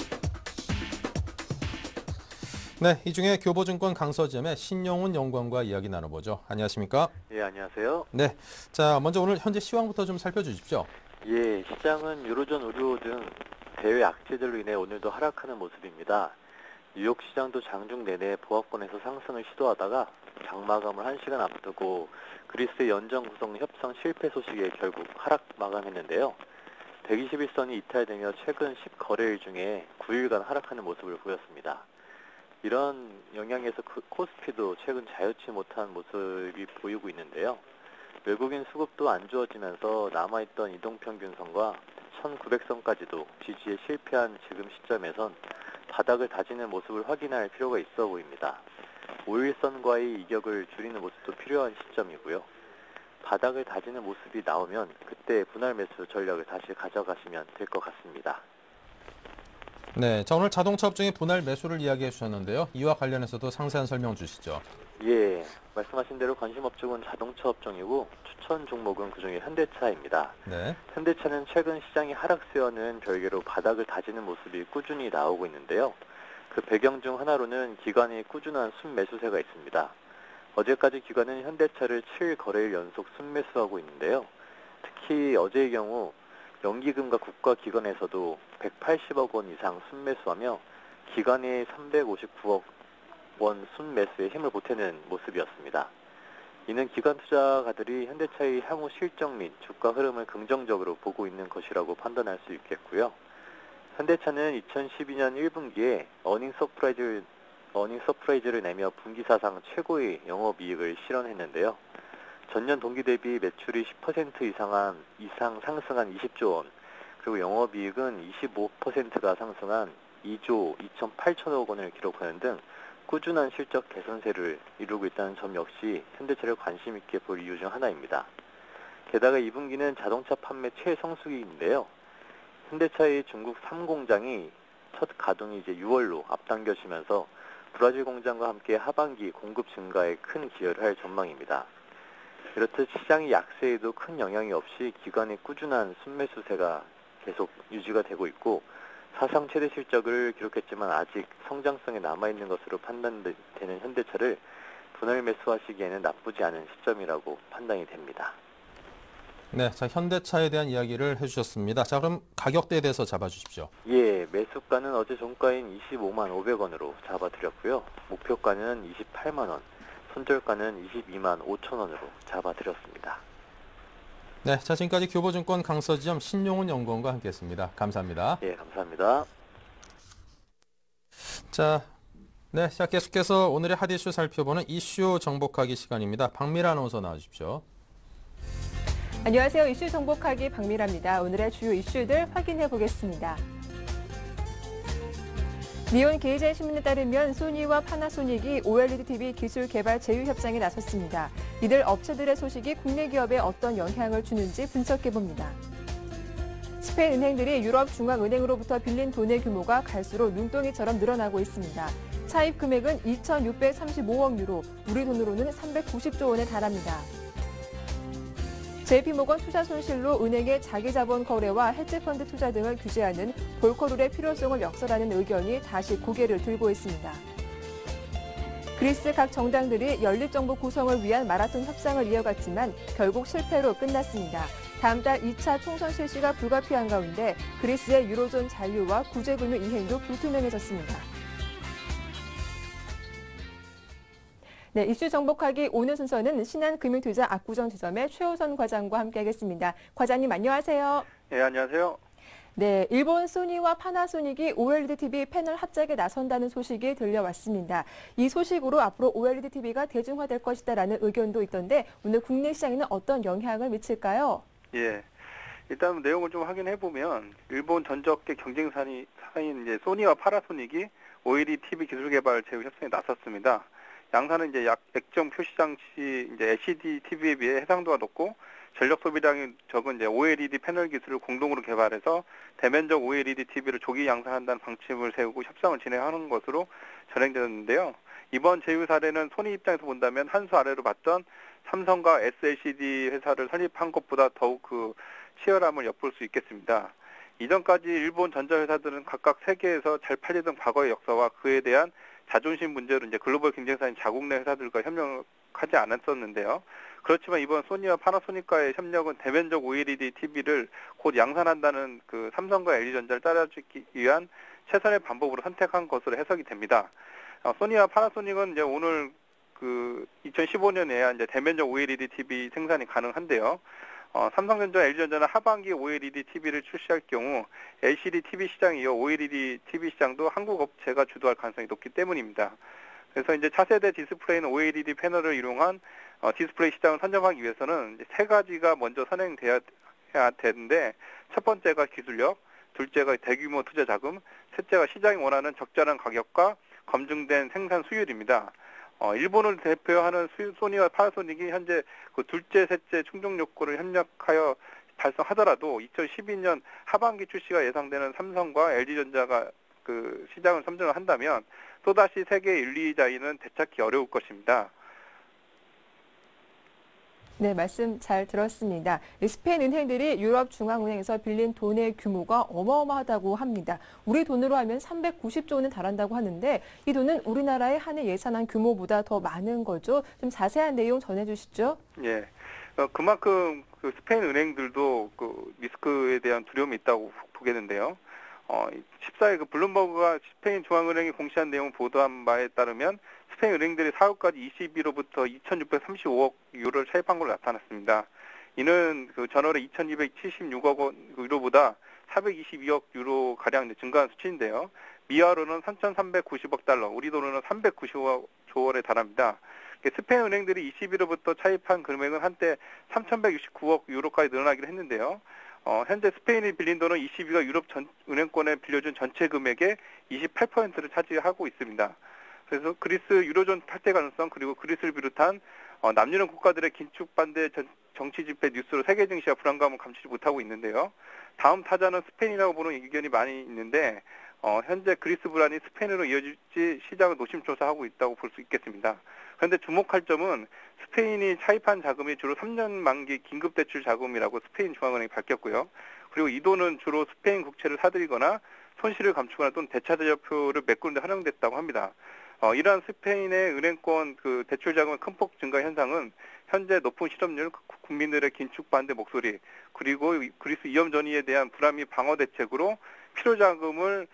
네, 이 중에 교보증권 강서지점의 신용훈 연구원과 이야기 나눠보죠. 안녕하십니까? 예, 안녕하세요. 네, 자 먼저 오늘 현재 시황부터 좀 살펴주십시오. 예, 시장은 유로존, 의료 등 대외 악재들로 인해 오늘도 하락하는 모습입니다. 뉴욕 시장도 장중 내내 보합권에서 상승을 시도하다가 장마감을 1시간 앞두고 그리스의 연정 구성 협상 실패 소식에 결국 하락 마감했는데요. 121선이 이탈되며 최근 10거래일 중에 9일간 하락하는 모습을 보였습니다. 이런 영향에서 코스피도 최근 자유치 못한 모습이 보이고 있는데요. 외국인 수급도 안 좋아지면서 남아있던 이동평균선과 1900선까지도 지지에 실패한 지금 시점에선 바닥을 다지는 모습을 확인할 필요가 있어 보입니다. 5일선과의 이격을 줄이는 모습도 필요한 시점이고요. 바닥을 다지는 모습이 나오면 그때 분할 매수 전략을 다시 가져가시면 될 것 같습니다. 네, 자 오늘 자동차 업종의 분할 매수를 이야기해 주셨는데요. 이와 관련해서도 상세한 설명 주시죠. 예, 말씀하신 대로 관심 업종은 자동차 업종이고 추천 종목은 그중에 현대차입니다. 네, 현대차는 최근 시장이 하락세와는 별개로 바닥을 다지는 모습이 꾸준히 나오고 있는데요. 그 배경 중 하나로는 기관의 꾸준한 순매수세가 있습니다. 어제까지 기관은 현대차를 7거래일 연속 순매수하고 있는데요. 특히 어제의 경우 연기금과 국가기관에서도 180억 원 이상 순매수하며 기관의 359억 원 순매수에 힘을 보태는 모습이었습니다. 이는 기관 투자가들이 현대차의 향후 실적 및 주가 흐름을 긍정적으로 보고 있는 것이라고 판단할 수 있겠고요. 현대차는 2012년 1분기에 어닝 서프라이즈를 내며 분기 사상 최고의 영업이익을 실현했는데요. 전년 동기 대비 매출이 10% 이상 상승한 20조 원, 그리고 영업이익은 25%가 상승한 2조 2,8천억 원을 기록하는 등 꾸준한 실적 개선세를 이루고 있다는 점 역시 현대차를 관심 있게 볼 이유 중 하나입니다. 게다가 2분기는 자동차 판매 최성수기인데요. 현대차의 중국 3공장이 첫 가동이 이제 6월로 앞당겨지면서 브라질 공장과 함께 하반기 공급 증가에 큰 기여를 할 전망입니다. 이렇듯 시장의 약세에도 큰 영향이 없이 기관의 꾸준한 순매수세가 계속 유지가 되고 있고 사상 최대 실적을 기록했지만 아직 성장성에 남아있는 것으로 판단되는 현대차를 분할 매수하시기에는 나쁘지 않은 시점이라고 판단이 됩니다. 네, 자 현대차에 대한 이야기를 해주셨습니다. 자 그럼 가격대에 대해서 잡아주십시오. 예, 매수가는 어제 종가인 25만 500원으로 잡아드렸고요. 목표가는 28만 원, 손절가는 22만 5천 원으로 잡아드렸습니다. 네, 자 지금까지 교보증권 강서지점 신용훈 연구원과 함께했습니다. 감사합니다. 예, 감사합니다. 자, 네, 자 계속해서 오늘의 핫 이슈 살펴보는 이슈 정복하기 시간입니다. 박미라 아나운서 나와주십시오. 안녕하세요. 이슈 정복하기 박미라입니다. 오늘의 주요 이슈들 확인해 보겠습니다. 니온 게이젠 신문에 따르면 소니와 파나소닉이 OLED TV 기술 개발 제휴 협상에 나섰습니다. 이들 업체들의 소식이 국내 기업에 어떤 영향을 주는지 분석해 봅니다. 스페인 은행들이 유럽 중앙은행으로부터 빌린 돈의 규모가 갈수록 눈덩이처럼 늘어나고 있습니다. 차입 금액은 2,635억 유로, 우리 돈으로는 390조 원에 달합니다. JP모건 투자 손실로 은행의 자기자본 거래와 헤지펀드 투자 등을 규제하는 볼커룰의 필요성을 역설하는 의견이 다시 고개를 들고 있습니다. 그리스 각 정당들이 연립정부 구성을 위한 마라톤 협상을 이어갔지만 결국 실패로 끝났습니다. 다음 달 2차 총선 실시가 불가피한 가운데 그리스의 유로존 잔류와 구제금융 이행도 불투명해졌습니다. 네, 이슈 정복하기 오늘 순서는 신한금융투자 압구정지점의 최호선 과장과 함께하겠습니다. 과장님 안녕하세요. 네, 안녕하세요. 네, 일본 소니와 파나소닉이 OLED TV 패널 합작에 나선다는 소식이 들려왔습니다. 이 소식으로 앞으로 OLED TV가 대중화될 것이다라는 의견도 있던데 오늘 국내 시장에는 어떤 영향을 미칠까요? 예, 일단 내용을 좀 확인해 보면 일본 전적계 경쟁사인 이제 소니와 파나소닉이 OLED TV 기술 개발 제휴 협상에 나섰습니다. 양사는 이제 액정 표시 장치 이제 LCD TV에 비해 해상도가 높고 전력 소비량이 적은 이제 OLED 패널 기술을 공동으로 개발해서 대면적 OLED TV를 조기 양산한다는 방침을 세우고 협상을 진행하는 것으로 전행되었는데요. 이번 제휴 사례는 소니 입장에서 본다면 한 수 아래로 봤던 삼성과 SLCD 회사를 설립한 것보다 더욱 그 치열함을 엿볼 수 있겠습니다. 이전까지 일본 전자회사들은 각각 세계에서 잘 팔리던 과거의 역사와 그에 대한 자존심 문제로 이제 글로벌 경쟁사인 자국 내 회사들과 협력하지 않았었는데요. 그렇지만 이번 소니와 파나소닉과의 협력은 대면적 OLED TV를 곧 양산한다는 그 삼성과 LG전자를 따라주기 위한 최선의 방법으로 선택한 것으로 해석이 됩니다. 소니와 파나소닉은 이제 오늘 그 2015년에야 이제 대면적 OLED TV 생산이 가능한데요. 삼성전자, LG전자는 하반기 OLED TV를 출시할 경우 LCD TV 시장에 이어 OLED TV 시장도 한국 업체가 주도할 가능성이 높기 때문입니다. 그래서 이제 차세대 디스플레이는 OLED 패널을 이용한 디스플레이 시장을 선점하기 위해서는 이제 세 가지가 먼저 선행돼야 되는데 첫 번째가 기술력, 둘째가 대규모 투자 자금, 셋째가 시장이 원하는 적절한 가격과 검증된 생산 수율입니다. 일본을 대표하는 소니와 파나소닉이 현재 그 둘째, 셋째 충족 요건을 협력하여 달성하더라도 2012년 하반기 출시가 예상되는 삼성과 LG전자가 그 시장을 점령을 한다면 또다시 세계 1, 2위자위는 되찾기 어려울 것입니다. 네, 말씀 잘 들었습니다. 스페인 은행들이 유럽 중앙은행에서 빌린 돈의 규모가 어마어마하다고 합니다. 우리 돈으로 하면 390조 원에 달한다고 하는데 이 돈은 우리나라의 한 해 예산안 규모보다 더 많은 거죠. 좀 자세한 내용 전해주시죠. 예, 그만큼 그 스페인 은행들도 그 리스크에 대한 두려움이 있다고 보겠는데요. 14일 그 블룸버그가 스페인 중앙은행이 공시한 내용 보도한 바에 따르면 스페인 은행들이 4월까지 22로부터 2,635억 유로를 차입한 걸로 나타났습니다. 이는 그 전월에 2,276억 원 유로보다 422억 유로 가량 증가한 수치인데요. 미화로는 3,390억 달러, 우리 돈으로는 395조 원에 달합니다. 스페인 은행들이 22로부터 차입한 금액은 한때 3,169억 유로까지 늘어나기로 했는데요. 현재 스페인이 빌린 돈은 22가 유럽 은행권에 빌려준 전체 금액의 28%를 차지하고 있습니다. 그래서 그리스 유로존 탈퇴 가능성 그리고 그리스를 비롯한 남유럽 국가들의 긴축 반대 정치 집회 뉴스로 세계 증시와 불안감을 감추지 못하고 있는데요. 다음 타자는 스페인이라고 보는 의견이 많이 있는데 현재 그리스 불안이 스페인으로 이어질지 시장을 노심초사하고 있다고 볼 수 있겠습니다. 그런데 주목할 점은 스페인이 차입한 자금이 주로 3년 만기 긴급대출 자금이라고 스페인 중앙은행이 밝혔고요. 그리고 이 돈은 주로 스페인 국채를 사들이거나 손실을 감추거나 또는 대차대조표를 메꾸는 데 활용됐다고 합니다. 이러한 스페인의 은행권 그 대출 자금의 큰 폭 증가 현상은 현재 높은 실업률, 국민들의 긴축 반대 목소리, 그리고 그리스 위험 전이에 대한 불합리 방어 대책으로 필요 자금을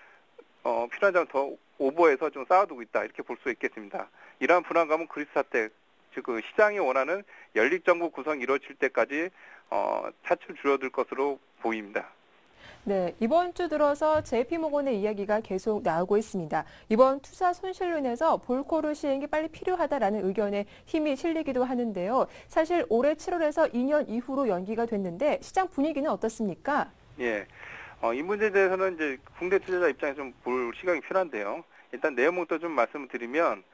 필요한 자금 더 오버해서 좀 쌓아두고 있다, 이렇게 볼 수 있겠습니다. 이러한 불안감은 그리스 사태, 즉 그 시장이 원하는 연립정부 구성이 이루어질 때까지 차츰 줄어들 것으로 보입니다. 네, 이번 주 들어서 JP모건의 이야기가 계속 나오고 있습니다. 이번 투자 손실로 인해서 볼코르 시행이 빨리 필요하다라는 의견에 힘이 실리기도 하는데요. 사실 올해 7월에서 2년 이후로 연기가 됐는데 시장 분위기는 어떻습니까? 예, 이 문제에 대해서는 이제 국내 투자자 입장에서 좀 볼 시각이 필요한데요. 일단 내용부터 좀 말씀을 드리면,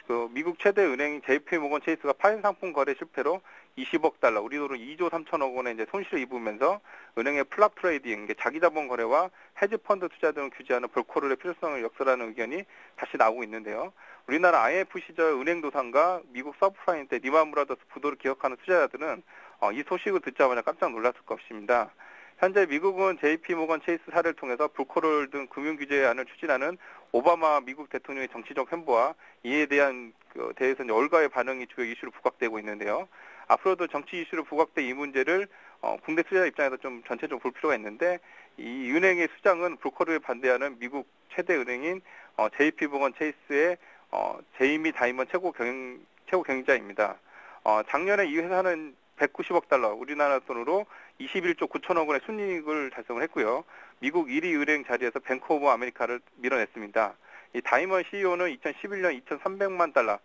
그 미국 최대 은행인 JP모건 체이스가 파생 상품 거래 실패로 20억 달러, 우리 돈으로 2조 3천억 원의 이제 손실을 입으면서 은행의 플랍 트레이딩, 자기 자본 거래와 헤지 펀드 투자 등을 규제하는 볼코르의 필요성을 역설하는 의견이 다시 나오고 있는데요. 우리나라 IMF 시절 은행 도산과 미국 서프라임 때 리만 브라더스 부도를 기억하는 투자자들은 이 소식을 듣자마자 깜짝 놀랐을 것입니다. 현재 미국은 JP모건 체이스 사례를 통해서 볼코르 등 금융규제안을 추진하는 오바마 미국 대통령의 정치적 행보와 이에 대한 대해서는 얼가의 반응이 주요 이슈로 부각되고 있는데요. 앞으로도 정치 이슈로 부각된 이 문제를 국내 투자자 입장에서 좀 전체적으로 볼 필요가 있는데, 이 은행의 수장은 볼코르에 반대하는 미국 최대 은행인 JP모건 체이스의 제이미 다이먼 최고 경영자입니다. 작년에 이 회사는 190억 달러, 우리나라 돈으로 21조 9천억 원의 순이익을 달성을 했고요. 미국 1위 은행 자리에서 뱅크 오브 아메리카를 밀어냈습니다. 이 다이먼 CEO는 2011년 2,300만 달러,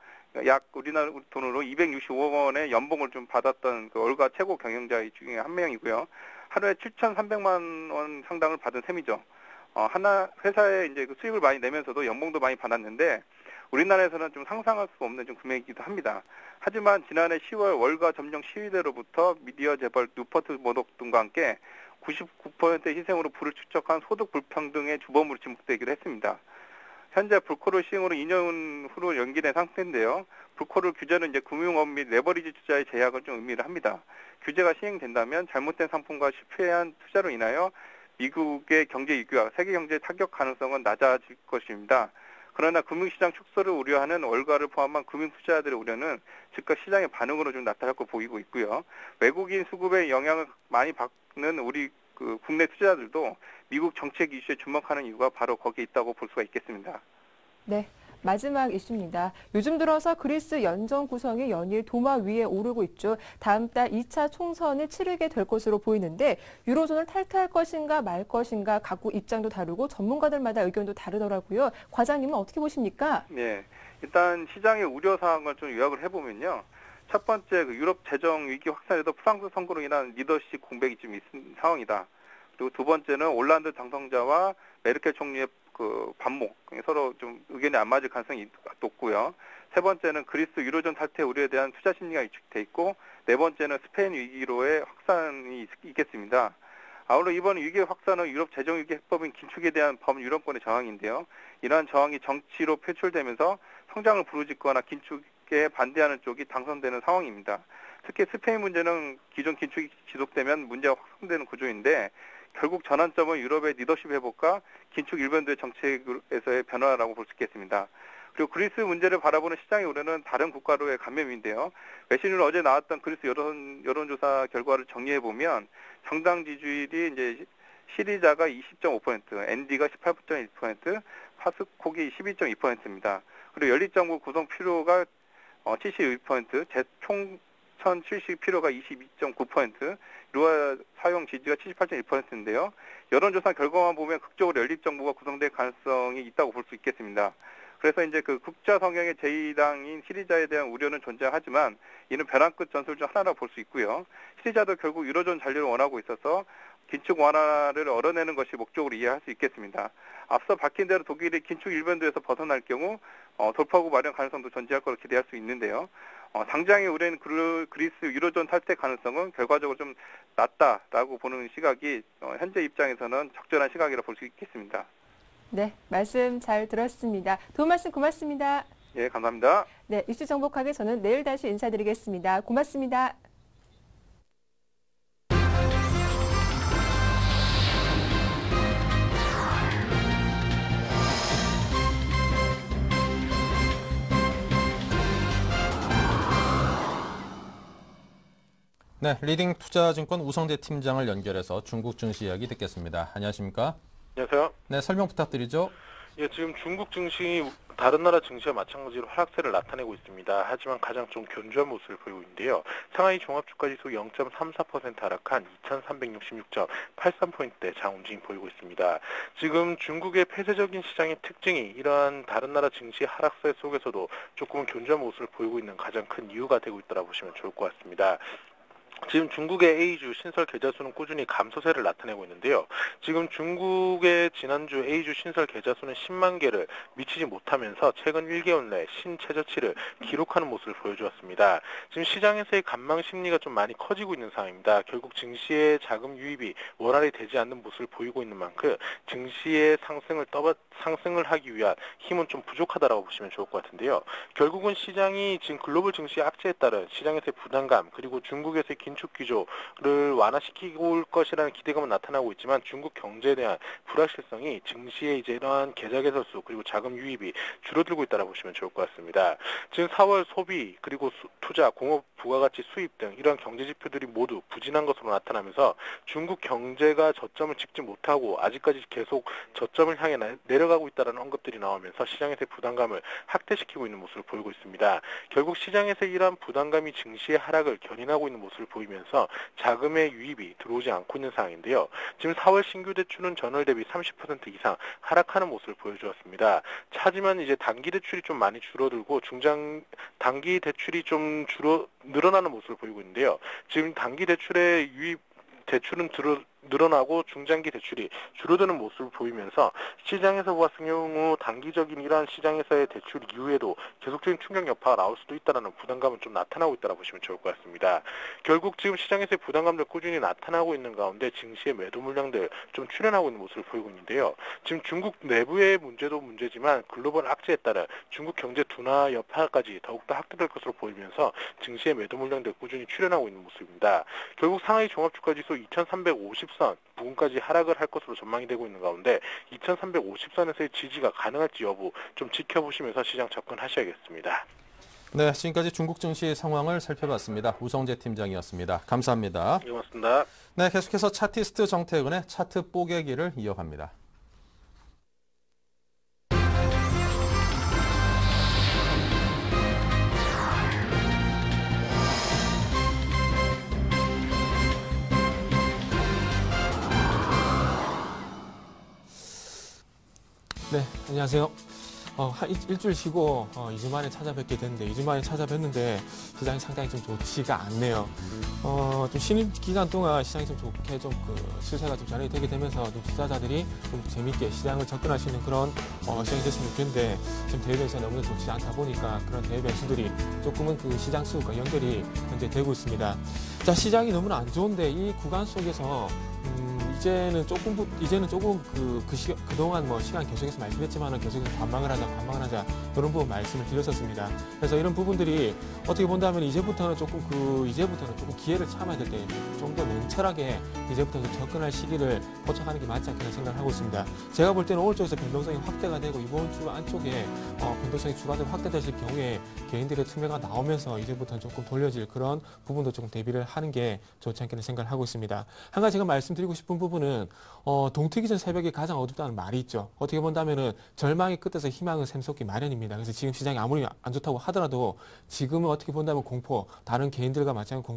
약 우리나라 돈으로 265억 원의 연봉을 좀 받았던 그 월가 최고 경영자 중에 한 명이고요. 하루에 7,300만 원 상당을 받은 셈이죠. 하나 회사에 이제 그 수익을 많이 내면서도 연봉도 많이 받았는데, 우리나라에서는 좀 상상할 수 없는 좀 금액이기도 합니다. 하지만 지난해 10월 월가 점령 시위대로부터 미디어 재벌 뉴퍼트 머독 등과 함께 99%의 희생으로 부를 축적한 소득 불평등의 주범으로 지목되기도 했습니다. 현재 볼코르 시행으로 2년 후로 연기된 상태인데요. 볼코르 규제는 이제 금융업 및 레버리지 투자의 제약을 좀 의미를 합니다. 규제가 시행된다면 잘못된 상품과 실패한 투자로 인하여 미국의 경제 위기와 세계 경제에 타격 가능성은 낮아질 것입니다. 그러나 금융시장 축소를 우려하는 월가를 포함한 금융투자자들의 우려는 즉각 시장의 반응으로 좀 나타날 거 보이고 있고요. 외국인 수급에 영향을 많이 받는 우리 그 국내 투자자들도 미국 정책 이슈에 주목하는 이유가 바로 거기에 있다고 볼 수가 있겠습니다. 네. 마지막 이슈입니다. 요즘 들어서 그리스 연정 구성이 연일 도마 위에 오르고 있죠. 다음 달 2차 총선을 치르게 될 것으로 보이는데 유로존을 탈퇴할 것인가 말 것인가 각국 입장도 다르고 전문가들마다 의견도 다르더라고요. 과장님은 어떻게 보십니까? 네, 일단 시장의 우려 사항을 좀 요약을 해보면요. 첫 번째, 그 유럽 재정 위기 확산에도 프랑스 선거로 인한 리더십 공백이 좀 있는 상황이다. 그리고 두 번째는 올란드 당선자와 메르켈 총리의 그 반목, 서로 좀 의견이 안 맞을 가능성이 높고요. 세 번째는 그리스 유로존 탈퇴 우려에 대한 투자 심리가 위축돼 있고, 네 번째는 스페인 위기로의 확산이 있겠습니다. 아울러 이번 위기 확산은 유럽 재정 위기 해법인 긴축에 대한 범유럽권의 저항인데요. 이러한 저항이 정치로 표출되면서 성장을 부르짖거나 긴축에 반대하는 쪽이 당선되는 상황입니다. 특히 스페인 문제는 기존 긴축이 지속되면 문제가 확산되는 구조인데, 결국 전환점은 유럽의 리더십 회복과 긴축 일변도의 정책에서의 변화라고 볼 수 있겠습니다. 그리고 그리스 문제를 바라보는 시장의 우려는 다른 국가로의 감염인데요. 외신으로 어제 나왔던 그리스 여론조사 결과를 정리해보면 정당 지지율이 이제 시리자가 20.5%, ND가 18.1%, 파스콕이 12.2%입니다. 그리고 연립정부 구성 필요가 72%, 총선 실시 필요가 22.9%, 루아 사용 지지가 78.1%인데요. 여론조사 결과만 보면 극적으로 연립정부가 구성될 가능성이 있다고 볼 수 있겠습니다. 그래서 이제 그 극좌 성향의 제2당인 시리자에 대한 우려는 존재하지만 이는 벼랑 끝 전술 중 하나라고 볼 수 있고요. 시리자도 결국 유로존 잔류를 원하고 있어서 긴축 완화를 얻어내는 것이 목적으로 이해할 수 있겠습니다. 앞서 밝힌 대로 독일이 긴축 일변도에서 벗어날 경우 돌파구 마련 가능성도 존재할 것으로 기대할 수 있는데요. 당장의 우려는 그리스 유로존 탈퇴 가능성은 결과적으로 좀 낮다라고 보는 시각이 현재 입장에서는 적절한 시각이라고 볼 수 있겠습니다. 네, 말씀 잘 들었습니다. 도움 말씀 고맙습니다. 예, 감사합니다. 네, 이슈 정복하게 저는 내일 다시 인사드리겠습니다. 고맙습니다. 네, 리딩 투자증권 우성재 팀장을 연결해서 중국 증시 이야기 듣겠습니다. 안녕하십니까? 안녕하세요. 네, 설명 부탁드리죠. 예, 지금 중국 증시 다른 나라 증시와 마찬가지로 하락세를 나타내고 있습니다. 하지만 가장 좀 견조한 모습을 보이고 있는데요. 상하이 종합주가지수 0.34% 하락한 2366.83포인트대 장 움직임 보이고 있습니다. 지금 중국의 폐쇄적인 시장의 특징이 이러한 다른 나라 증시 하락세 속에서도 조금은 견조한 모습을 보이고 있는 가장 큰 이유가 되고 있다고 보시면 좋을 것 같습니다. 지금 중국의 A주 신설 계좌 수는 꾸준히 감소세를 나타내고 있는데요. 지금 중국의 지난주 A주 신설 계좌 수는 10만 개를 미치지 못하면서 최근 1개월 내 신최저치를 기록하는 모습을 보여주었습니다. 지금 시장에서의 관망 심리가 좀 많이 커지고 있는 상황입니다. 결국 증시의 자금 유입이 원활히 되지 않는 모습을 보이고 있는 만큼 증시의 상승을 하기 위한 힘은 좀 부족하다라고 보시면 좋을 것 같은데요. 결국은 시장이 지금 글로벌 증시 악재에 따른 시장에서의 부담감 그리고 중국에서의 긴축 기조를 완화시키고 올 것이라는 기대감은 나타나고 있지만 중국 경제에 대한 불확실성이 증시의 이제 이러한 계좌 개설수 그리고 자금 유입이 줄어들고 있다고 보시면 좋을 것 같습니다. 지금 4월 소비 그리고 투자, 공업, 부가가치 수입 등 이러한 경제 지표들이 모두 부진한 것으로 나타나면서 중국 경제가 저점을 찍지 못하고 아직까지 계속 저점을 향해 내려가고 있다는 언급들이 나오면서 시장에서의 부담감을 확대시키고 있는 모습을 보이고 있습니다. 결국 시장에서 이러한 부담감이 증시의 하락을 견인하고 있는 모습을 보이면서 자금의 유입이 들어오지 않고 있는 상황인데요. 지금 4월 신규 대출은 전월 대비 30% 이상 하락하는 모습을 보여주었습니다. 하지만 이제 단기 대출이 좀 많이 줄어들고 단기 대출이 좀 늘어나는 모습을 보이고 있는데요. 지금 단기 대출의 유입 대출은 늘어나고 중장기 대출이 줄어드는 모습을 보이면서 시장에서 봤을 경우 단기적인 이러한 시장에서의 대출 이후에도 계속적인 충격 여파가 나올 수도 있다는 부담감은 좀 나타나고 있다고 보시면 좋을 것 같습니다. 결국 지금 시장에서의 부담감들 꾸준히 나타나고 있는 가운데 증시의 매도 물량들 좀 출현하고 있는 모습을 보이고 있는데요. 지금 중국 내부의 문제도 문제지만 글로벌 악재에 따라 중국 경제 둔화 여파까지 더욱더 확대될 것으로 보이면서 증시의 매도 물량들 꾸준히 출현하고 있는 모습입니다. 결국 상하이 종합주가지수 2350선 부근까지 하락을 할 것으로 전망이 되고 있는 가운데 2350선에서의 지지가 가능할지 여부 좀 지켜보시면서 시장 접근하셔야겠습니다. 네, 지금까지 중국 증시 상황을 살펴봤습니다. 우성재 팀장이었습니다. 감사합니다. 고맙습니다. 네, 계속해서 차티스트 정태근의 차트 뽀개기를 이어갑니다. 네, 안녕하세요. 한 일주일 쉬고 2주 만에 찾아뵙게 됐는데 2주 만에 찾아뵙는데 시장이 상당히 좀 좋지가 않네요. 좀 쉬는 기간 동안 시장이 좀 좋게 실세가 좀 전환이 되게 되면서 좀 투자자들이 좀 재밌게 시장을 접근할 수 있는 그런 시장이 됐으면 좋겠는데 지금 대외 변수가 너무 좋지 않다 보니까 그런 대외 변수들이 조금은 그 시장 수급과 연결이 현재 되고 있습니다. 자, 시장이 너무나 안 좋은데 이 구간 속에서 이제는 조금 그동안 시간 계속해서 말씀했지만은 계속해서 관망을 하자 이런 부분 말씀을 드렸었습니다. 그래서 이런 부분들이 어떻게 본다면 이제부터는 조금 기회를 참아야 될 때 좀 더 냉철하게 이제부터 접근할 시기를 포착하는 게 맞지 않겠나 생각을 하고 있습니다. 제가 볼 때는 오늘 쪽에서 변동성이 확대가 되고 이번 주 안쪽에 변동성이 추가적으로 확대되실 경우에 개인들의 투매가 나오면서 이제부터는 조금 돌려질 그런 부분도 조금 대비를 하는 게 좋지 않겠나 생각을 하고 있습니다. 한 가지 제가 말씀드리고 싶은 부분은 동트기 전 새벽이 가장 어둡다는 말이 있죠. 어떻게 본다면은 절망의 끝에서 희망은 샘솟기 마련입니다. 그래서 지금 시장이 아무리 안 좋다고 하더라도 지금은 어떻게 본다면 다른 개인들과 마찬가지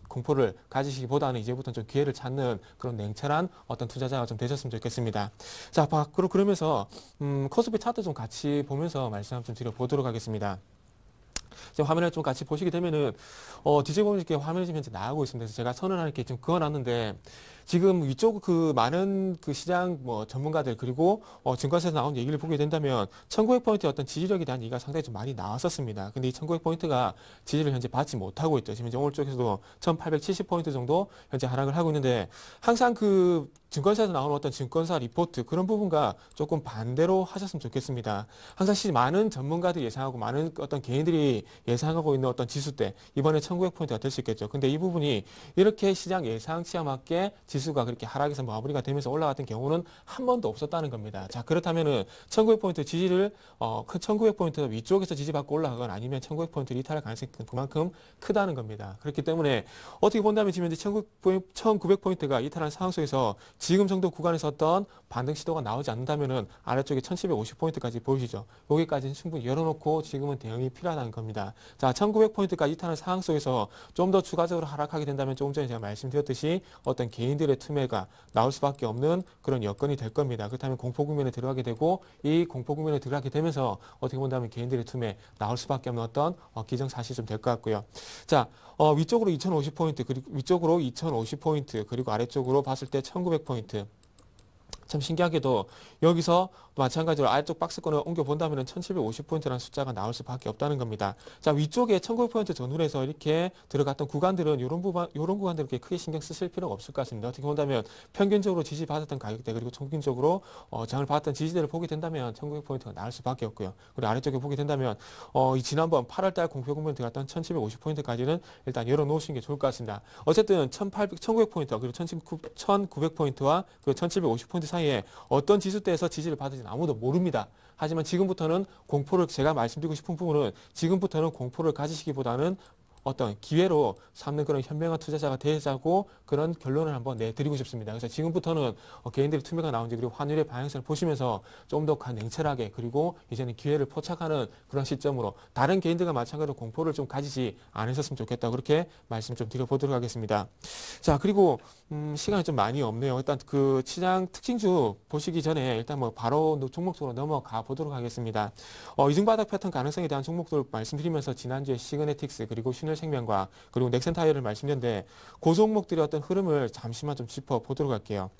공포를 가지시기보다는 이제부터는 좀 기회를 찾는 그런 냉철한 어떤 투자자가 좀 되셨으면 좋겠습니다. 자, 그러면서 코스피 차트 좀 같이 보면서 말씀 좀 드려보도록 하겠습니다. 지금 화면을 좀 같이 보시게 되면은 뒤집어보면 이렇게 화면이 지금 현재 나오고 있습니다. 그래서 제가 선을 하나 이렇게 좀 그어놨는데 지금 위쪽 많은 시장 전문가들 그리고 증권사에서 나온 얘기를 보게 된다면 1900포인트의 어떤 지지력에 대한 얘기가 상당히 좀 많이 나왔었습니다. 근데 이 1900포인트가 지지를 현재 받지 못하고 있죠. 지금 이제 오늘 쪽에서도 1870포인트 정도 현재 하락을 하고 있는데 항상 증권사에서 나오는 어떤 증권사 리포트 그런 부분과 조금 반대로 하셨으면 좋겠습니다. 항상 많은 전문가들이 예상하고 많은 어떤 개인들이 예상하고 있는 어떤 지수대 이번에 1900포인트가 될 수 있겠죠. 근데 이 부분이 이렇게 시장 예상치와 맞게 지수가 그렇게 하락해서 마무리가 되면서 올라갔던 경우는 한 번도 없었다는 겁니다. 자, 그렇다면은 1900포인트 지지를 1900포인트 위쪽에서 지지받고 올라가거나 아니면 1900포인트 이탈할 가능성이 그만큼 크다는 겁니다. 그렇기 때문에 어떻게 본다면 지금 현재 1900포인트가 이탈한 상황 속에서 지금 정도 구간에서 어떤 반등 시도가 나오지 않는다면은 아래쪽에 1750포인트까지 보이시죠? 여기까지는 충분히 열어놓고 지금은 대응이 필요하다는 겁니다. 자, 1900포인트까지 이탈한 상황 속에서 좀 더 추가적으로 하락하게 된다면 조금 전에 제가 말씀드렸듯이 어떤 개인들의 투매가 나올 수밖에 없는 그런 여건이 될 겁니다. 그렇다면 공포 국면에 들어가게 되고 이 공포 국면에 들어가게 되면서 어떻게 본다면 개인들의 투매 나올 수밖에 없는 어떤 기정사실이 좀 될 것 같고요. 자, 위쪽으로 2050포인트 그리고 위쪽으로 2050포인트 그리고 아래쪽으로 봤을 때 1900포인트. 참 신기하게도 여기서 마찬가지로 아래쪽 박스권을 옮겨본다면 1750포인트라는 숫자가 나올 수밖에 없다는 겁니다. 자, 위쪽에 1900포인트 전후에서 이렇게 들어갔던 구간들은 이런 구간들 이렇게 크게 신경 쓰실 필요가 없을 것 같습니다. 어떻게 본다면 평균적으로 지지받았던 가격대 그리고 평균적으로 장을 받았던 지지대를 보게 된다면 1900포인트가 나올 수밖에 없고요. 그리고 아래쪽에 보게 된다면 이 지난번 8월달 공표 국면에 들어갔던 1750포인트까지는 일단 열어놓으시는 게 좋을 것 같습니다. 어쨌든 1900포인트 그리고 1900포인트와 그리고 1750포인트 사이에 어떤 지수대에서 지지를 받을지는 아무도 모릅니다. 하지만 지금부터는 공포를 제가 말씀드리고 싶은 부분은 지금부터는 공포를 가지시기보다는 어떤 기회로 삼는 그런 현명한 투자자가 되자고 그런 결론을 한번 내드리고 싶습니다. 그래서 지금부터는 개인들의 투매가 나온지 그리고 환율의 방향성을 보시면서 좀 더 냉철하게 그리고 이제는 기회를 포착하는 그런 시점으로 다른 개인들과 마찬가지로 공포를 좀 가지지 않으셨으면 좋겠다. 그렇게 말씀 좀 드려보도록 하겠습니다. 자, 그리고 시간이 좀 많이 없네요. 일단 그 시장 특징주 보시기 전에 일단 뭐 바로 종목 쪽으로 넘어가 보도록 하겠습니다. 이중바닥 패턴 가능성에 대한 종목들 말씀드리면서 지난주에 시그네틱스 그리고 신일생명과 그리고 넥센타이어를 말씀드렸는데 그 종목들의 어떤 흐름을 잠시만 좀 짚어보도록 할게요.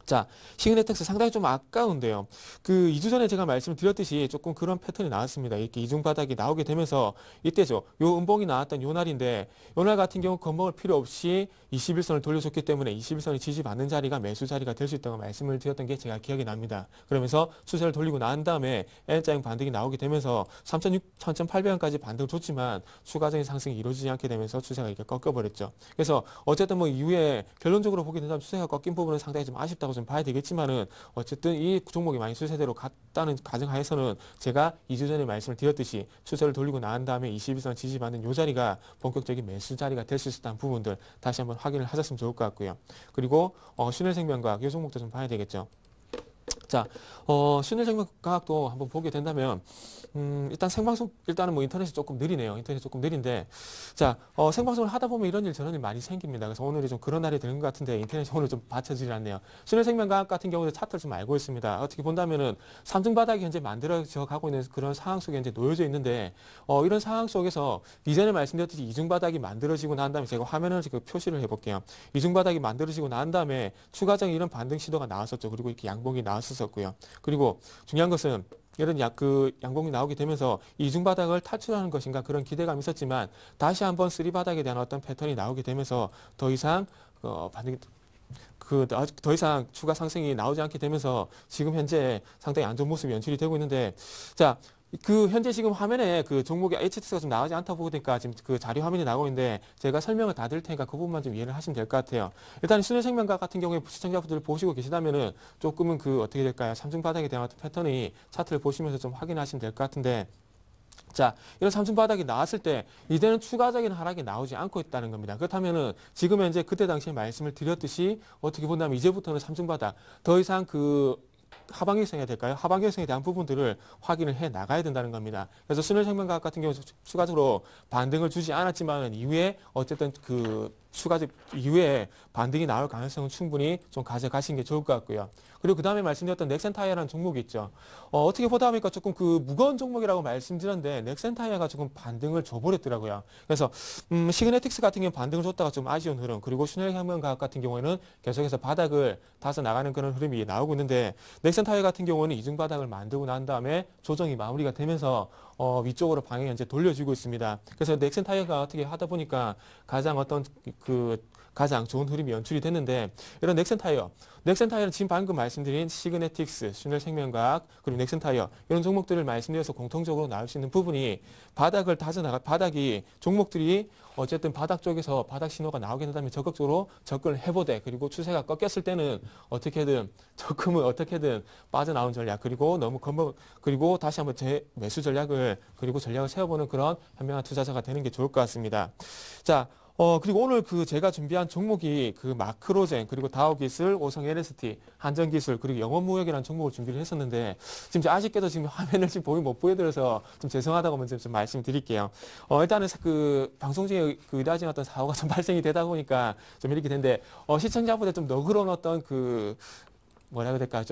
자, 시그네틱스 상당히 좀 아까운데요. 그 2주 전에 제가 말씀드렸듯이 조금 그런 패턴이 나왔습니다. 이렇게 이중바닥이 나오게 되면서 이때죠. 요 음봉이 나왔던 요 날인데 요 날 같은 경우 겁먹을 필요 없이 21선을 돌려줬기 때문에 21선이 지지받는 자리가 매수 자리가 될 수 있다고 말씀을 드렸던 게 제가 기억이 납니다. 그러면서 추세를 돌리고 난 다음에 L자형 반등이 나오게 되면서 3,800원까지 반등을 줬지만 추가적인 상승이 이루어지지 않게 되면서 추세가 이렇게 꺾여버렸죠. 그래서 어쨌든 뭐 이후에 결론적으로 보게 된다면 추세가 꺾인 부분은 상당히 좀 아쉽다고 좀 봐야 되겠지만은 어쨌든 이 종목이 많이 추세대로 갔다는 가정하에서는 제가 2주 전에 말씀을 드렸듯이 추세를 돌리고 난 다음에 21선 지지받는 요 자리가 본격적인 매수 자리가 될 수 있었다는 부분들 다시 한번 확인을 하셨으면 좋을 것 같고요. 그리고 신일생명과학 이 종목도 좀 봐야 되겠죠. 자, 신일생명과학도 한번 보게 된다면 일단 생방송 일단은 뭐 인터넷이 조금 느리네요. 인터넷이 조금 느린데 자, 생방송을 하다 보면 이런 일 저런 일 많이 생깁니다. 그래서 오늘이 좀 그런 날이 되는 것 같은데 인터넷이 오늘 좀 받쳐지지 않네요. 신일생명과학 같은 경우는 차트를 좀 알고 있습니다. 어떻게 본다면은 삼중 바닥이 현재 만들어져 가고 있는 그런 상황 속에 현재 놓여져 있는데 이런 상황 속에서 이전에 말씀드렸듯이 이중 바닥이 만들어지고 난 다음에 제가 화면을 지금 표시를 해볼게요. 이중 바닥이 만들어지고 난 다음에 추가적인 이런 반등 시도가 나왔었죠. 그리고 이렇게 양봉이 나왔었고요. 그리고 중요한 것은 이런 양봉이 나오게 되면서 이중 바닥을 탈출하는 것인가 그런 기대감이 있었지만 다시 한번 쓰리 바닥에 대한 어떤 패턴이 나오게 되면서 더 이상 반등이 더 이상 추가 상승이 나오지 않게 되면서 지금 현재 상당히 안 좋은 모습이 연출이 되고 있는데 자. 현재 지금 화면에 그 종목의 HTS가 좀 나오지 않다 보니까 지금 그 자료 화면이 나오고 있는데 제가 설명을 다 드릴 테니까 그 부분만 좀 이해를 하시면 될 것 같아요. 일단 신일생명과 같은 경우에 시청자분들 보시고 계시다면은 조금은 어떻게 될까요? 삼중 바닥에 대한 어떤 패턴이 차트를 보시면서 좀 확인하시면 될 것 같은데 자, 이런 삼중 바닥이 나왔을 때 이제는 추가적인 하락이 나오지 않고 있다는 겁니다. 그렇다면은 지금 현재 그때 당시에 말씀을 드렸듯이 어떻게 본다면 이제부터는 삼중 바닥 더 이상 하방일성이 될까요? 하방일성에 대한 부분들을 확인을 해 나가야 된다는 겁니다. 그래서 신일생명과학 같은 경우 추가적으로 반등을 주지 않았지만 이후에 어쨌든 추가적 이후에 반등이 나올 가능성은 충분히 좀 가져가시는 게 좋을 것 같고요. 그리고 그 다음에 말씀드렸던 넥센타이어라는 종목이 있죠. 어떻게 보다 보니까 조금 무거운 종목이라고 말씀드렸는데 넥센타이어가 조금 반등을 줘버렸더라고요. 그래서 시그네틱스 같은 경우는 반등을 줬다가 좀 아쉬운 흐름, 그리고 신일생명과학 같은 경우에는 계속해서 바닥을 타서 나가는 그런 흐름이 나오고 있는데 넥센타이어 같은 경우는 이중 바닥을 만들고 난 다음에 조정이 마무리가 되면서 위쪽으로 방향이 현재 돌려지고 있습니다. 그래서 넥센타이어가 어떻게 하다 보니까 가장 어떤 가장 좋은 흐름이 연출이 됐는데 이런 넥센타이어는 지금 방금 말씀드린 시그네틱스, 신일생명과학, 그리고 넥센타이어 이런 종목들을 말씀드려서 공통적으로 나올 수 있는 부분이 바닥이 종목들이 어쨌든 바닥 쪽에서 바닥 신호가 나오게 된다면 적극적으로 접근을 해보되 그리고 추세가 꺾였을 때는 적금을 어떻게든 빠져나온 전략 그리고 다시 한번 매수 전략을 세워보는 그런 현명한 투자자가 되는 게 좋을 것 같습니다. 자. 그리고 오늘 제가 준비한 종목이 마크로젠, 그리고 다우기술, 오성 LST, 한전기술, 그리고 영업무역이라는 종목을 준비를 했었는데, 지금 아쉽게도 지금 화면을 지금 못 보여드려서 좀 죄송하다고 먼저 좀 말씀드릴게요. 일단은 방송 중에 의도하지 않았던 사고가 좀 발생이 되다 보니까 좀 이렇게 된데, 시청자분들 좀 너그러운 어떤 뭐라 해야 될까,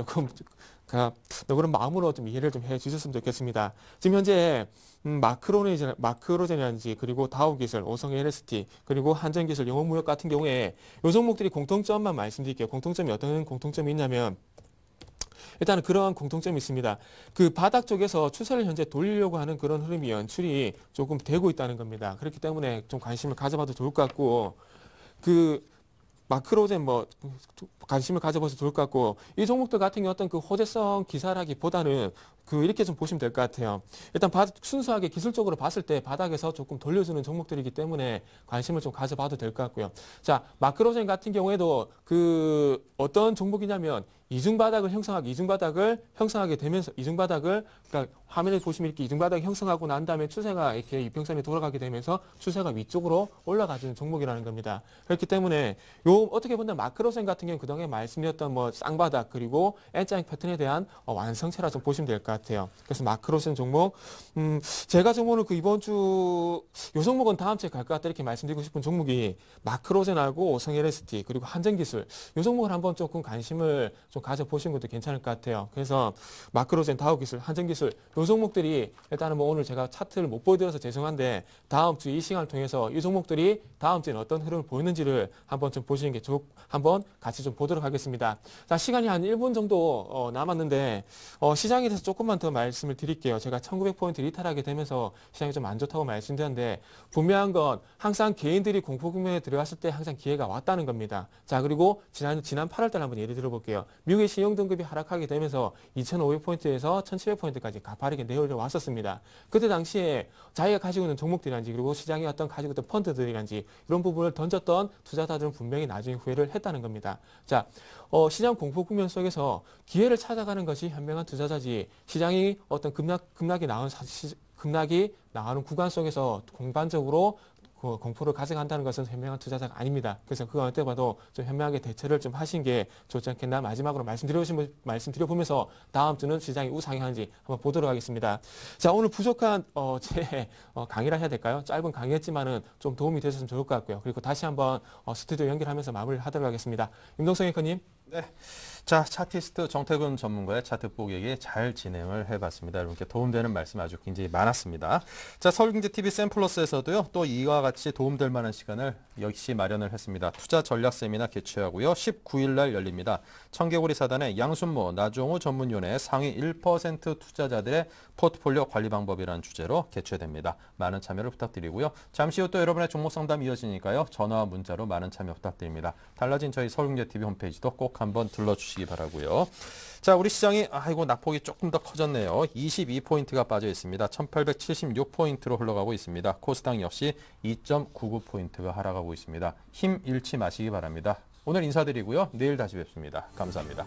너그러운 마음으로 좀 이해를 좀 해주셨으면 좋겠습니다. 지금 현재 마크로젠이라든지 그리고 다우기술, 오성 LST, 그리고 한전기술, 영업무역 같은 경우에 이 종목들이 공통점만 말씀드릴게요. 어떤 공통점이 있냐면 일단은 그러한 공통점이 있습니다. 바닥 쪽에서 추세를 현재 돌리려고 하는 그런 흐름이 연출이 조금 되고 있다는 겁니다. 그렇기 때문에 좀 관심을 가져봐도 좋을 것 같고 마크로젠 관심을 가져봐서 좋을 것 같고 이 종목들 같은 경우 어떤 호재성 기사라기보다는 이렇게 좀 보시면 될 것 같아요. 일단 순수하게 기술적으로 봤을 때 바닥에서 조금 돌려주는 종목들이기 때문에 관심을 좀 가져봐도 될 것 같고요. 자, 마크로젠 같은 경우에도 어떤 종목이냐면 이중바닥을 형성하게 되면서 그러니까 화면에 보시면 이렇게 이중바닥을 형성하고 난 다음에 추세가 이렇게 이평선에 돌아가게 되면서 추세가 위쪽으로 올라가는 종목이라는 겁니다. 그렇기 때문에 어떻게 보면 마크로젠 같은 경우는 그동안에 말씀드렸던 쌍바닥 그리고 N자 패턴에 대한 완성체라 좀 보시면 될 것 같아요. 그래서 마크로젠 종목, 제가 종목은 이번 주 요 종목은 다음 주에 갈 것 같다 이렇게 말씀드리고 싶은 종목이 마크로젠하고 오성 LST 그리고 한전기술 요 종목을 한번 조금 관심을 좀 가져보시는 것도 괜찮을 것 같아요. 그래서 마크로젠, 다우기술, 한전기술 요 종목들이 일단은 오늘 제가 차트를 못 보여드려서 죄송한데 다음 주 이 시간을 통해서 이 종목들이 다음 주에는 어떤 흐름을 보이는지를 한번 좀 보시는 게 한번 같이 좀 보도록 하겠습니다. 자, 시간이 한 1분 정도 남았는데 시장에 대해서 조금만 더 말씀을 드릴게요. 제가 1900포인트 이탈하게 되면서 시장이 좀 안 좋다고 말씀드렸는데 분명한 건 항상 개인들이 공포 국면에 들어갔을 때 항상 기회가 왔다는 겁니다. 자, 그리고 지난 8월 달 한번 예를 들어볼게요. 미국의 신용 등급이 하락하게 되면서 2500포인트에서 1700포인트까지 가파르게 내려왔었습니다. 그때 당시에 자기가 가지고 있는 종목들이란지 그리고 시장에 가지고 있던 펀드들이란지 이런 부분을 던졌던 투자자들은 분명히 나중에 후회를 했다는 겁니다. 자, 시장 공포 국면 속에서 기회를 찾아가는 것이 현명한 투자자지 시장이 어떤 급락이 나오는 구간 속에서 공반적으로 공포를 가져간다는 것은 현명한 투자자가 아닙니다. 그래서 그거 어때 봐도 좀 현명하게 대처를 좀 하신 게 좋지 않겠나 마지막으로 말씀드려보면서 다음 주는 시장이 우상향한지 한번 보도록 하겠습니다. 자, 오늘 부족한 제 강의라 해야 될까요? 짧은 강의였지만은 좀 도움이 되셨으면 좋을 것 같고요. 그리고 다시 한번 스튜디오 연결하면서 마무리를 하도록 하겠습니다. 임동성 앵커님. 네. 자, 차티스트 정태근 전문가의 차트 보기에 잘 진행을 해봤습니다. 여러분께 도움되는 말씀 아주 굉장히 많았습니다. 자, 서울경제TV 샘플러스에서도요, 또 이와 같이 도움될 만한 시간을 역시 마련을 했습니다. 투자 전략 세미나 개최하고요, 19일 날 열립니다. 청개구리 사단의 양순모, 나종우 전문위원회 상위 1% 투자자들의 포트폴리오 관리 방법이라는 주제로 개최됩니다. 많은 참여를 부탁드리고요. 잠시 후 또 여러분의 종목 상담 이어지니까요, 전화와 문자로 많은 참여 부탁드립니다. 달라진 저희 서울경제TV 홈페이지도 꼭 한번 들러주시기 바라고요. 자, 우리 시장이 낙폭이 조금 더 커졌네요. 22포인트가 빠져 있습니다. 1876포인트로 흘러가고 있습니다. 코스닥 역시 2.99포인트가 하락하고 있습니다. 힘 잃지 마시기 바랍니다. 오늘 인사드리고요. 내일 다시 뵙습니다. 감사합니다.